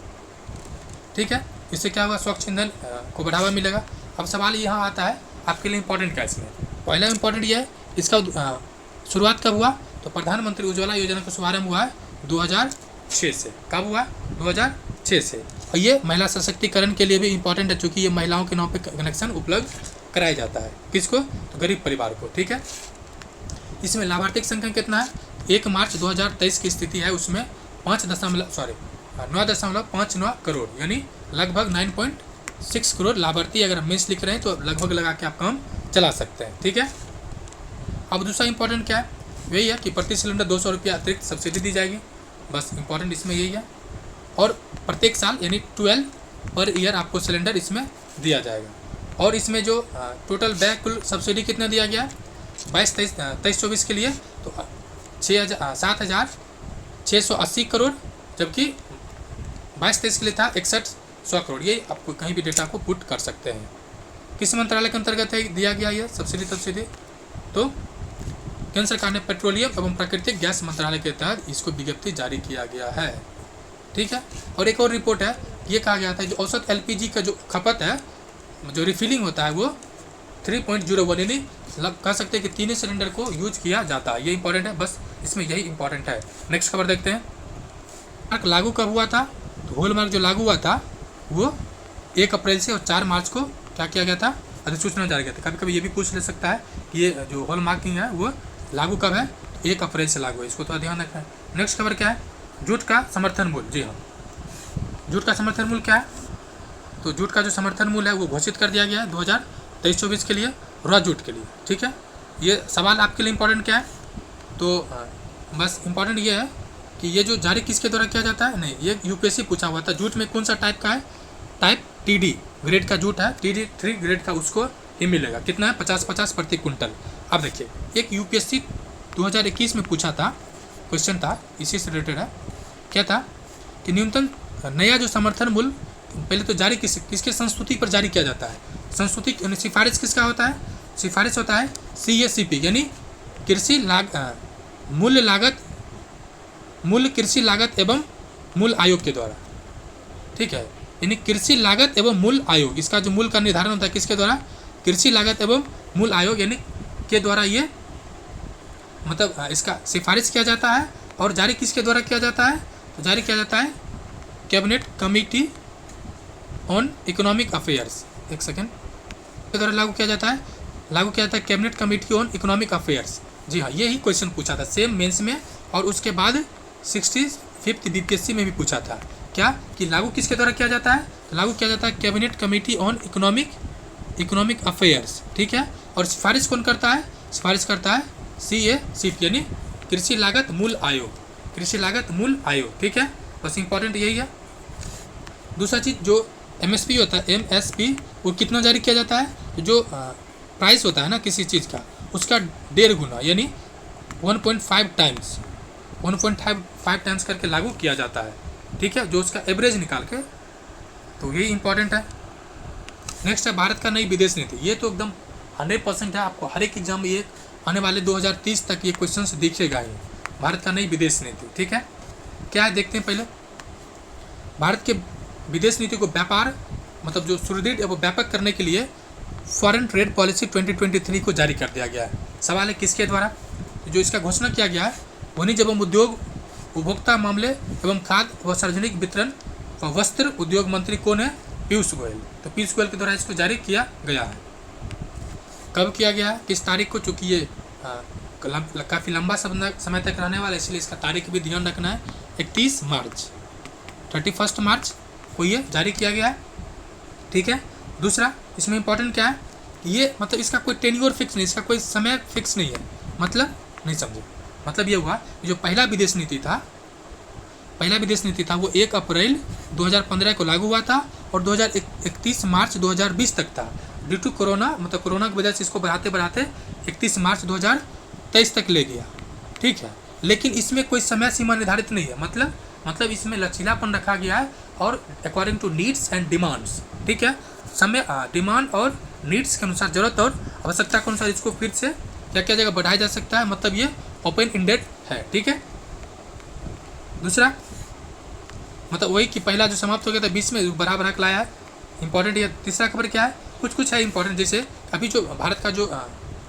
ठीक है, इससे क्या होगा, स्वच्छ ईंधन को बढ़ावा मिलेगा। अब सवाल यहाँ आता है आपके लिए इंपॉर्टेंट क्या इसमें, पहला इंपॉर्टेंट ये है इसका शुरुआत कब हुआ, तो प्रधानमंत्री उज्ज्वला योजना का शुभारंभ हुआ है 2006 से। कब हुआ, 2006 से। और ये महिला सशक्तिकरण के लिए भी इंपॉर्टेंट है, चूँकि ये महिलाओं के नाम पे कनेक्शन उपलब्ध कराया जाता है। किसको, तो गरीब परिवार को। ठीक है, इसमें लाभार्थी की संख्या कितना है, 1 मार्च 2023 की स्थिति है, उसमें 9.59 करोड़ यानी लगभग 9.6 करोड़ लाभार्थी अगर हम मेंस लिख रहे हैं तो लगभग लगा के आप काम चला सकते हैं। ठीक है, अब दूसरा इंपॉर्टेंट क्या है, वही है कि प्रति सिलेंडर 200 रुपया अतिरिक्त सब्सिडी दी जाएगी। बस इंपॉर्टेंट इसमें यही है। और प्रत्येक साल यानी 12 पर ईयर आपको सिलेंडर इसमें दिया जाएगा। और इसमें जो टोटल बैक कुल सब्सिडी कितना दिया गया है 22-23-24 के लिए तो 7,680 करोड़, जबकि 22-23 के लिए था 6100 करोड़। ये आपको कहीं भी डेटा को पुट कर सकते हैं। किस मंत्रालय के अंतर्गत है दिया गया ये सब्सिडी, तो केंद्र सरकार ने पेट्रोलियम एवं प्राकृतिक गैस मंत्रालय के तहत इसको विज्ञप्ति जारी किया गया है। ठीक है, और एक और रिपोर्ट है, ये कहा गया था जो औसत LPG का जो खपत है, जो रिफिलिंग होता है वो 3.01 यानी कह सकते हैं कि 3 सिलेंडर को यूज किया जाता है। ये इंपॉर्टेंट है, बस इसमें यही इंपॉर्टेंट है। नेक्स्ट खबर देखते हैं, मार्क लागू कब हुआ था, तो हॉल मार्क जो लागू हुआ था वो 1 अप्रैल से और 4 मार्च को क्या किया गया था, अधिसूचना जारी किया था। कभी कभी ये भी पूछ ले सकता है कि ये जो हॉल मार्किंग है वो लागू कब है, 1 अप्रैल से लागू है, इसको तो ध्यान रखना है। नेक्स्ट खबर क्या है, जूट का समर्थन मूल्य। जी हाँ, जूट का समर्थन मूल्य क्या है, तो जूट का जो समर्थन मूल्य है वो घोषित कर दिया गया है 2023-24 के लिए रॉ जूट के लिए। ठीक है, ये सवाल आपके लिए इंपॉर्टेंट क्या है, तो बस इंपॉर्टेंट ये है कि ये जो जारी किसके द्वारा किया जाता है, नहीं ये UPSC पूछा हुआ था। जूट में कौन सा टाइप का है, टाइप TD ग्रेड का जूट है, TD 3 ग्रेड का उसको ही मिलेगा। कितना है, 50-50 प्रति कुंटल। अब देखिए एक UPSC 2021 में पूछा था, क्वेश्चन था इसी से रिलेटेड है, क्या था कि न्यूनतम नया जो समर्थन मूल्य पहले तो जारी किसके संस्तुति पर जारी किया जाता है, संस्तुति यानी सिफारिश किसका होता है, सिफारिश होता है CACP यानी कृषि मूल्य कृषि लागत एवं मूल्य आयोग के द्वारा, ठीक है। यानी कृषि लागत एवं मूल्य आयोग, इसका जो मूल्य का निर्धारण होता है किसके द्वारा, कृषि लागत एवं मूल्य आयोग यानी के द्वारा ये मतलब इसका सिफारिश किया जाता है। और जारी किसके द्वारा किया जाता है, तो जारी किया जाता है cabinet committee on economic affairs, एक सेकेंड, के द्वारा लागू किया जाता है cabinet committee on economic affairs. जी हाँ, ये ही क्वेश्चन पूछा था सेम मेंस में, और उसके बाद 65th BPSC में भी पूछा था क्या, कि लागू किसके द्वारा किया जाता है, लागू किया जाता है cabinet committee on economic affairs, ठीक है। और सिफारिश कौन करता है, सिफारिश करता है CACP यानी कृषि लागत मूल्य आयोग, कृषि लागत मूल्य आयोग, ठीक है। बस इंपॉर्टेंट यही है। दूसरा चीज़ जो MSP होता है, MSP वो कितना जारी किया जाता है, जो प्राइस होता है ना किसी चीज़ का, उसका 1.5 गुना यानी 1.5 टाइम्स करके लागू किया जाता है, ठीक है, जो उसका एवरेज निकाल के, तो ये इंपॉर्टेंट है। नेक्स्ट है भारत का नई विदेश नीति। ये तो एकदम 100% है, आपको हर एक एग्जाम में ये आने वाले 2030 तक ये क्वेश्चंस दिखेगा ही, भारत का नई विदेश नीति, ठीक है। क्या है देखते हैं पहले। भारत के विदेश नीति को व्यापार मतलब जो सुदृढ़ एवं व्यापक करने के लिए फॉरेन ट्रेड पॉलिसी 2023 को जारी कर दिया गया है। सवाल है किसके द्वारा, जो इसका घोषणा किया गया है वाणिज्य एवं उद्योग, उपभोक्ता मामले एवं खाद्य व सार्वजनिक वितरण व वस्त्र उद्योग मंत्री कौन है, पीयूष गोयल। तो पीयूष गोयल के द्वारा इसको जारी किया गया है। कब किया गया है, किस तारीख को, चूँकि ये काफ़ी लंबा समय तक रहने वाला है, इसलिए इसका तारीख भी ध्यान रखना है। 31 मार्च 31 मार्च को ये जारी किया गया है, ठीक है। दूसरा इसमें इंपॉर्टेंट क्या है, ये मतलब इसका कोई टेन्योर फिक्स नहीं, इसका कोई समय फिक्स नहीं है, मतलब नहीं समझे, मतलब ये हुआ जो पहला विदेश नीति था वो 1 अप्रैल 2015 को लागू हुआ था और 31 मार्च 2020 तक था। ड्यू टू कोरोना मतलब कोरोना की वजह से इसको बढ़ाते 31 मार्च 2023 तक ले गया, ठीक है। लेकिन इसमें कोई समय सीमा निर्धारित नहीं है, मतलब इसमें लचीलापन रखा गया है और according to needs and demands, ठीक है। समय डिमांड और नीड्स के अनुसार, जरूरत और आवश्यकता के अनुसार इसको फिर से क्या क्या जगह बढ़ाया जा सकता है, मतलब ये ओपन इंडेड है, ठीक है। दूसरा मतलब वही कि पहला जो समाप्त हो गया था 20 में बढ़ा के लाया है, इंपॉर्टेंट। ये तीसरा खबर क्या है, कुछ है इंपॉर्टेंट, जैसे अभी जो भारत का जो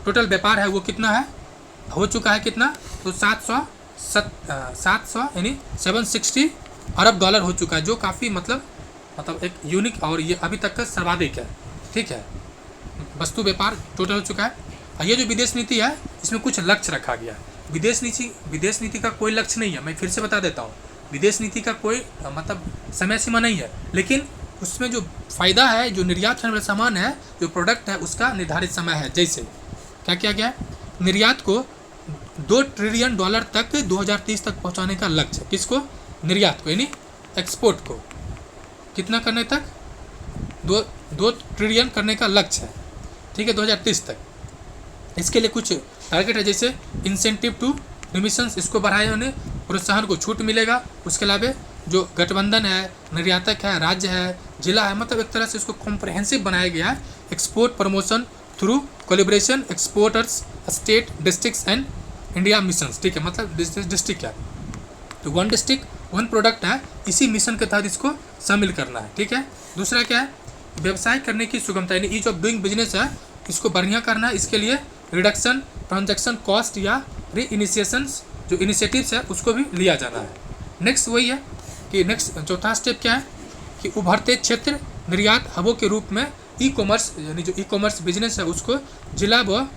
टोटल व्यापार है वो कितना है, हो चुका है कितना, तो 700 यानी 760 अरब डॉलर हो चुका है, जो काफ़ी मतलब एक यूनिक और ये अभी तक का सर्वाधिक है, ठीक है। वस्तु व्यापार टोटल हो चुका है। और ये जो विदेश नीति है इसमें कुछ लक्ष्य रखा गया है। विदेश नीति का कोई लक्ष्य नहीं है, मैं फिर से बता देता हूँ, विदेश नीति का कोई मतलब समय सीमा नहीं है, लेकिन उसमें जो फ़ायदा है, जो निर्यात होने वाला सामान है, जो प्रोडक्ट है, उसका निर्धारित समय है। जैसे क्या किया गया है, निर्यात को $2 ट्रिलियन तक 2030 तक पहुंचाने का लक्ष्य। किसको, निर्यात को, यानी एक्सपोर्ट को कितना करने तक, 2 ट्रिलियन करने का लक्ष्य है, ठीक है, 2030 तक। इसके लिए कुछ टारगेट है, जैसे इंसेंटिव टू रिमिशंस, इसको बढ़ाए होने प्रोत्साहन को छूट मिलेगा। उसके अलावा जो गठबंधन है, निर्यातक है, राज्य है, जिला है, मतलब एक तरह से इसको कॉम्प्रहेंसिव बनाया गया है। Export promotion through calibration exporters state districts and India missions, ठीक है, मतलब डिस्ट्रिक्ट है तो 1 डिस्ट्रिक्ट 1 प्रोडक्ट है, इसी मिशन के तहत इसको शामिल करना है, ठीक है। दूसरा क्या है, व्यवसाय करने की सुगमता, यानी ईज ऑफ डूइंग बिजनेस है, इसको बढ़िया करना है। इसके लिए रिडक्शन ट्रांजैक्शन कॉस्ट या री इनिशिएशंस जो इनिशिएटिव्स है उसको भी लिया जाना है। नेक्स्ट वही है कि नेक्स्ट चौथा स्टेप क्या है कि उभरते क्षेत्र निर्यात हबों के रूप में ई कॉमर्स, यानी जो ई कॉमर्स बिजनेस है उसको जिला व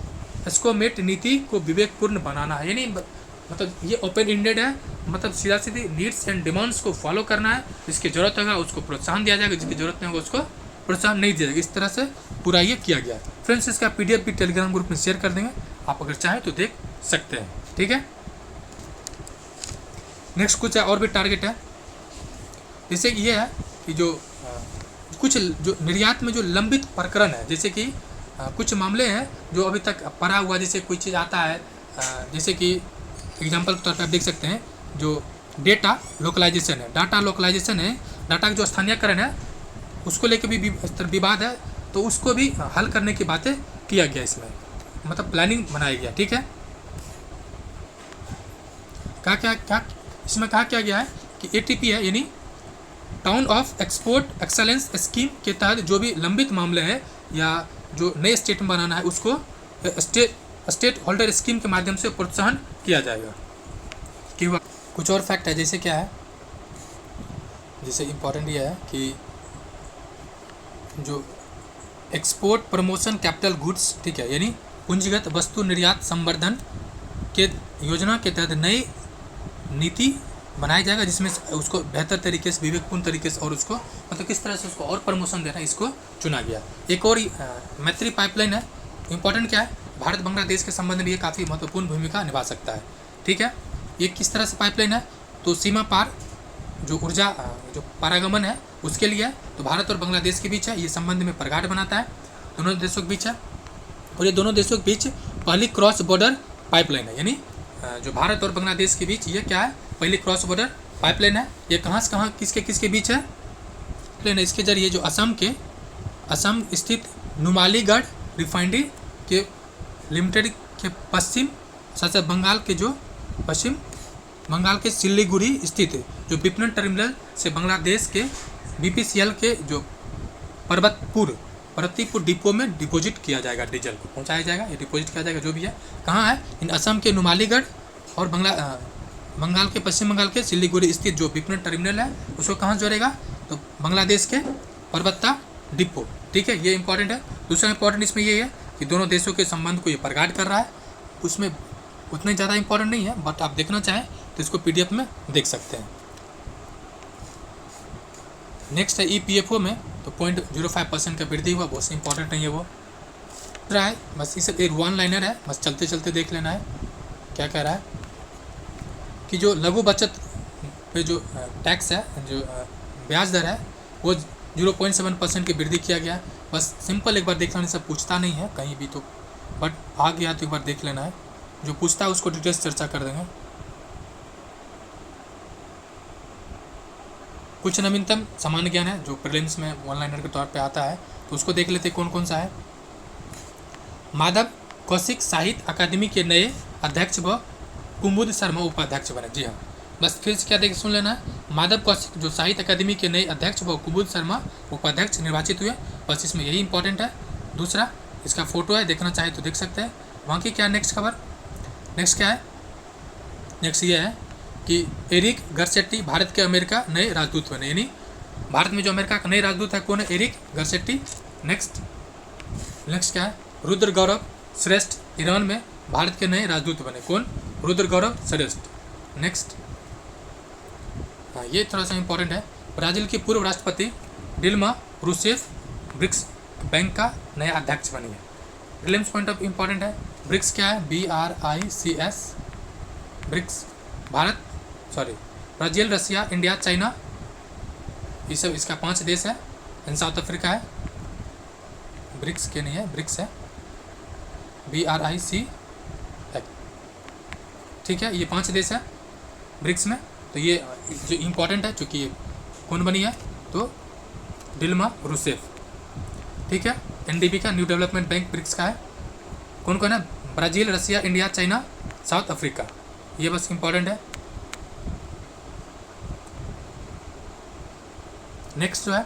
एस्कोमेट नीति को विवेकपूर्ण बनाना है। यानी मतलब ये ओपन इंडेड है, मतलब सीधा सीधी नीड्स एंड डिमांड्स को फॉलो करना है। जिसकी ज़रूरत होगा उसको प्रोत्साहन दिया जाएगा, जिसकी ज़रूरत नहीं होगा उसको प्रोत्साहन नहीं दिया जाएगा। इस तरह से पूरा ये किया गया है। फ्रेंड्स, इसका PDF भी टेलीग्राम ग्रुप में शेयर कर देंगे, आप अगर चाहें तो देख सकते हैं, ठीक है। नेक्स्ट कुछ और भी टारगेट है, जैसे कि ये है कि जो कुछ जो निर्यात में जो लंबित प्रकरण है, जैसे कि कुछ मामले हैं जो अभी तक पड़ा हुआ, जैसे कोई चीज़ आता है, जैसे कि एग्जांपल के तौर पर आप देख सकते हैं जो डेटा लोकलाइजेशन है, डाटा लोकलाइजेशन है, डाटा का जो स्थानीयकरण है, उसको लेकर भी विवाद है, तो उसको भी हल करने की बातें किया गया इसमें, मतलब प्लानिंग बनाया गया। ठीक है, क्या इसमें कहा क्या गया है कि ATP है यानी town of export excellence scheme के तहत जो भी लंबित मामले हैं या जो नए स्टेट में बनाना है उसको स्टेट होल्डर स्कीम के माध्यम से प्रोत्साहन किया जाएगा। कि कुछ और फैक्ट है, जैसे क्या है, जैसे इम्पोर्टेंट ये है कि जो एक्सपोर्ट प्रमोशन कैपिटल गुड्स, ठीक है, यानी पूंजीगत वस्तु निर्यात संवर्धन के योजना के तहत नई नीति बनाया जाएगा, जिसमें उसको बेहतर तरीके से, विवेकपूर्ण तरीके से, और उसको मतलब किस तरह से उसको और प्रमोशन देना है, इसको चुना गया। एक और मैत्री पाइपलाइन है, इंपॉर्टेंट क्या है, भारत बांग्लादेश के संबंध में ये काफ़ी महत्वपूर्ण भूमिका निभा सकता है। ठीक है, ये किस तरह से पाइपलाइन है, तो सीमा पार जो ऊर्जा जो पारागमन है उसके लिए है, तो भारत और बांग्लादेश के बीच है, ये संबंध में प्रगाढ़ बनाता है, दोनों देशों के बीच है, और ये दोनों देशों के बीच पहली क्रॉस बॉर्डर पाइपलाइन है, यानी जो भारत और बांग्लादेश के बीच ये क्या है, पहली क्रॉस बॉर्डर पाइपलाइन है। ये कहाँ से कहाँ किसके बीच है, प्लेन है, इसके जरिए जो असम स्थित नुमालीगढ़ रिफाइनरी के लिमिटेड के पश्चिम बंगाल के सिल्लीगुड़ी स्थित जो विपणन टर्मिनल से बांग्लादेश के BPCL के जो पर्वतीपुर डिपो में डिपॉजिट किया जाएगा, डीजल को पहुंचाया जाएगा, ये डिपॉजिट किया जाएगा, जो भी है। कहाँ है, इन असम के नुमालीगढ़ और बंगाल के पश्चिम बंगाल के सिल्लीगुड़ी स्थित जो विपणन टर्मिनल है उसको कहाँ जोड़ेगा, तो बांग्लादेश के पर्वता डिपो। ठीक है, ये इंपॉर्टेंट है। दूसरा इंपॉर्टेंट इसमें ये है कि दोनों देशों के संबंध को ये प्रगाढ़ कर रहा है, उसमें उतने ज़्यादा इंपॉर्टेंट नहीं है, बट आप देखना चाहें तो इसको PDF में देख सकते हैं। नेक्स्ट है EPFO में, तो 0.05% का वृद्धि हुआ, बहुत इंपॉर्टेंट नहीं है वो रहा है, बस इसे एक वन लाइनर है, बस चलते चलते देख लेना है। क्या कह रहा है कि जो लघु बचत पे जो टैक्स है, जो ब्याज दर है, वो 0.7% की वृद्धि किया गया। बस सिंपल एक बार देख लेने से पूछता नहीं है कहीं भी, तो बट आ गया तो एक बार देख लेना है, जो पूछता है उसको डिटेल्स चर्चा कर देंगे। कुछ नवीनतम सामान्य ज्ञान है जो प्रीलिम्स में वन लाइनर के तौर पे आता है, तो उसको देख लेते कौन कौन सा है। माधव कौशिक साहित्य अकादमी के नए अध्यक्ष व कुमुद शर्मा उपाध्यक्ष बने। जी हाँ, बस फिर से क्या देख सुन लेना है, माधव कौशिक जो साहित्य अकादमी के नए अध्यक्ष व कुमुद शर्मा उपाध्यक्ष निर्वाचित हुए, बस इसमें यही इंपॉर्टेंट है। दूसरा इसका फोटो है, देखना चाहे तो देख सकते हैं। वहाँ की क्या नेक्स्ट खबर, नेक्स्ट क्या है, नेक्स्ट ये है कि एरिक गरसेट्टी भारत के अमेरिका नए राजदूत बने, यानी भारत में जो अमेरिका का नए राजदूत है कौन है, एरिक गरसेट्टी। नेक्स्ट क्या है, रुद्र गौरव श्रेष्ठ ईरान में भारत के नए राजदूत बने, कौन, रुद्र गौरव श्रेष्ठ। नेक्स्ट, हाँ ये थोड़ा सा इंपॉर्टेंट है, ब्राज़ील की पूर्व राष्ट्रपति डिल्मा रूसेफ ब्रिक्स बैंक का नया अध्यक्ष बनी है। प्रीलिम्स पॉइंट ऑफ इंपॉर्टेंट है। ब्रिक्स क्या है, BRICS, ब्रिक्स ब्राज़ील, रसिया, इंडिया, चाइना, ये सब इसका 5 देश है। एंड साउथ अफ्रीका है, ब्रिक्स के नहीं है, ब्रिक्स है, BRIC, ठीक है, ये 5 देश है ब्रिक्स में। तो ये जो इम्पोर्टेंट है, चूँकि ये कौन बनी है, तो डिल्मा रूसेफ। ठीक है, NDB का न्यू डेवलपमेंट बैंक ब्रिक्स का है, कौन कौन है, ब्राज़ील, रसिया, इंडिया, चाइना, साउथ अफ्रीका, ये बस इम्पोर्टेंट है। नेक्स्ट जो है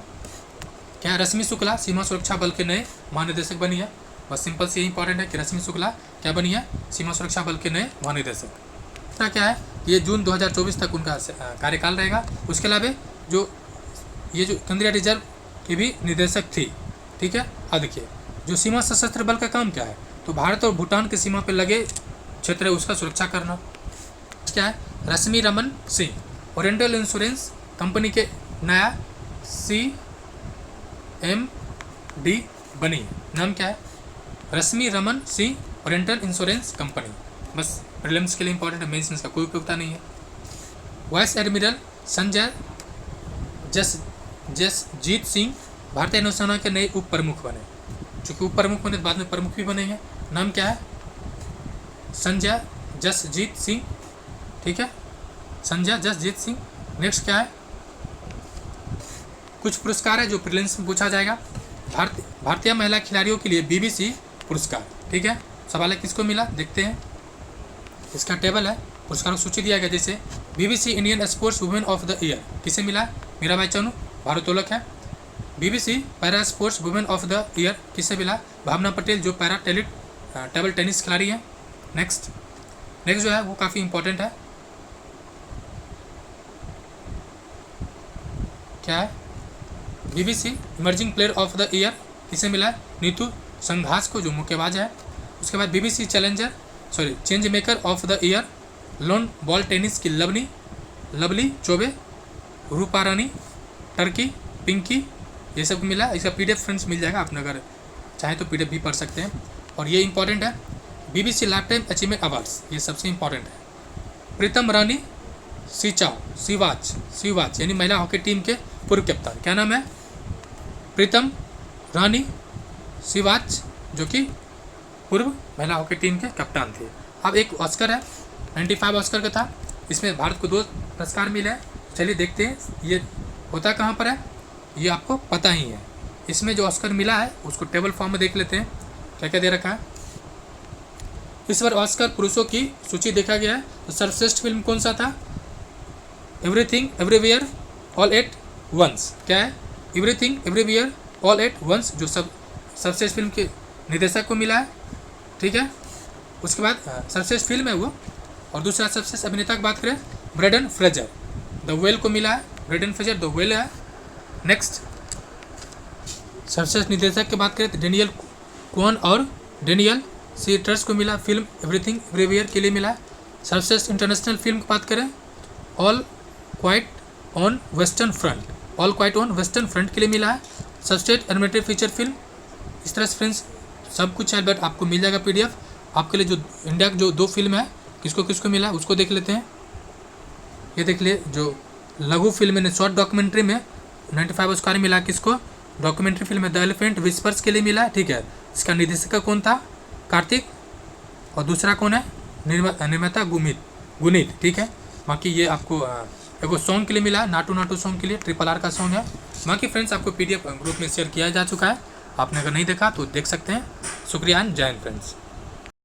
क्या है, रश्मि शुक्ला सीमा सुरक्षा बल के नए महानिदेशक बनी है। बस सिंपल से ये इंपॉर्टेंट है कि रश्मि शुक्ला क्या बनी है, सीमा सुरक्षा बल के नए महानिदेशक। दूसरा क्या है, ये जून 2024 तक उनका कार्यकाल रहेगा। उसके अलावा जो ये जो केंद्रीय रिजर्व की भी निदेशक थी। ठीक है, अब देखिए जो सीमा सशस्त्र बल का काम क्या है, तो भारत और भूटान की सीमा पर लगे क्षेत्र है उसका सुरक्षा करना। क्या है, Rashmi Raman Singh Oriental Insurance company के नया CMD बनी, नाम क्या है, Rashmi Raman Singh Oriental Insurance company. बस प्रीलिम्स के लिए इंपॉर्टेंट है, मेंस में इसका कोई उपयोगिता नहीं है। वाइस एडमिरल संजय जसजीत सिंह भारतीय नौसेना के नए उप प्रमुख बने, चूँकि उप प्रमुख बने बाद में प्रमुख भी बनेंगे। नाम क्या है, संजय जसजीत सिंह। ठीक है, संजय जसजीत सिंह। नेक्स्ट क्या है, कुछ पुरस्कार है जो प्रीलिम्स में पूछा जाएगा। भारतीय महिला खिलाड़ियों के लिए BBC पुरस्कार, ठीक है। सवाल है किसको मिला, देखते हैं। इसका टेबल है, पुरस्कारों की सूची दिया गया। जैसे BBC Indian sports women of the year किसे मिला, मीराबाई चानू, भारोत्तोलक है। BBC para sports women of the year किसे मिला, भावना पटेल, जो पैरा टेबल टेनिस खिलाड़ी है। नेक्स्ट जो है वो काफ़ी इंपॉर्टेंट है, क्या है, BBC emerging player of the year किसे मिला, नीतू संघास को, जो मुक्केबाज है। उसके बाद BBC change maker of the year, lawn ball tennis की लवली चौबे, रूपारानी टर्की, पिंकी, ये सब मिला। इसका PDF फ्रेंड्स मिल जाएगा, आपने अगर चाहें तो PDF भी पढ़ सकते हैं। और ये इंपॉर्टेंट है, BBC life time achievement awards, ये सबसे इंपॉर्टेंट है। प्रीतम रानी सिवाच यानी महिला हॉकी टीम के पूर्व कप्तान, क्या नाम है, प्रीतम रानी सिवाच, जो कि पूर्व महिला हॉकी टीम के कप्तान थे। अब एक ऑस्कर है, 95 ऑस्कर का था, इसमें भारत को 2 पुरस्कार मिले हैं। चलिए देखते हैं ये होता कहाँ पर है, ये आपको पता ही है। इसमें जो ऑस्कर मिला है उसको टेबल फॉर्म में देख लेते हैं, क्या क्या दे रखा है। इस बार ऑस्कर पुरुषों की सूची देखा गया है, तो सर्वश्रेष्ठ फिल्म कौन सा था, Everything Everywhere All at Once, क्या है, Everything Everywhere All at Once, जो सर्वश्रेष्ठ फिल्म के निर्देशक को मिला है, ठीक है। उसके बाद सर्वश्रेष्ठ फिल्म है वो। और दूसरा सर्वश्रेष्ठ अभिनेता की बात करें, ब्रेंडन फ्रेजर, द वेल को मिला है, ब्रेंडन फ्रेजर द वेल है। नेक्स्ट सर्वश्रेष्ठ निर्देशक की बात करें तो डेनियल क्वन और डेनियल सीटर्स को मिला, फिल्म एवरीथिंग एवरीवेयर के लिए मिला। सर्वश्रेष्ठ इंटरनेशनल फिल्म की बात करें, all quite on western front के लिए मिला है। सर्वश्रेष्ठ एनिमेटेड फीचर फिल्म, इस तरह से फ्रेंड्स सब कुछ है, बट आपको मिल जाएगा PDF आपके लिए। जो इंडिया की जो 2 फिल्म है किसको मिला उसको देख लेते हैं। ये देख लिए, जो लघु फिल्म ने शॉर्ट डॉक्यूमेंट्री में 95 ऑस्कर मिला, किसको, डॉक्यूमेंट्री फिल्म में द एलिफेंट विस्पर्स के लिए मिला, ठीक है। इसका निर्देशक कौन था, कार्तिक, और दूसरा कौन है, निर्माता गुनीत, ठीक है। बाकी ये आपको एगो सॉन्ग के लिए मिला, नाटू सॉन्ग के लिए, RRR का सॉन्ग है। बाकी फ्रेंड्स आपको PDF ग्रुप में शेयर किया जा चुका है, आपने अगर नहीं देखा तो देख सकते हैं। शुक्रिया, जय हिंद फ्रेंड्स।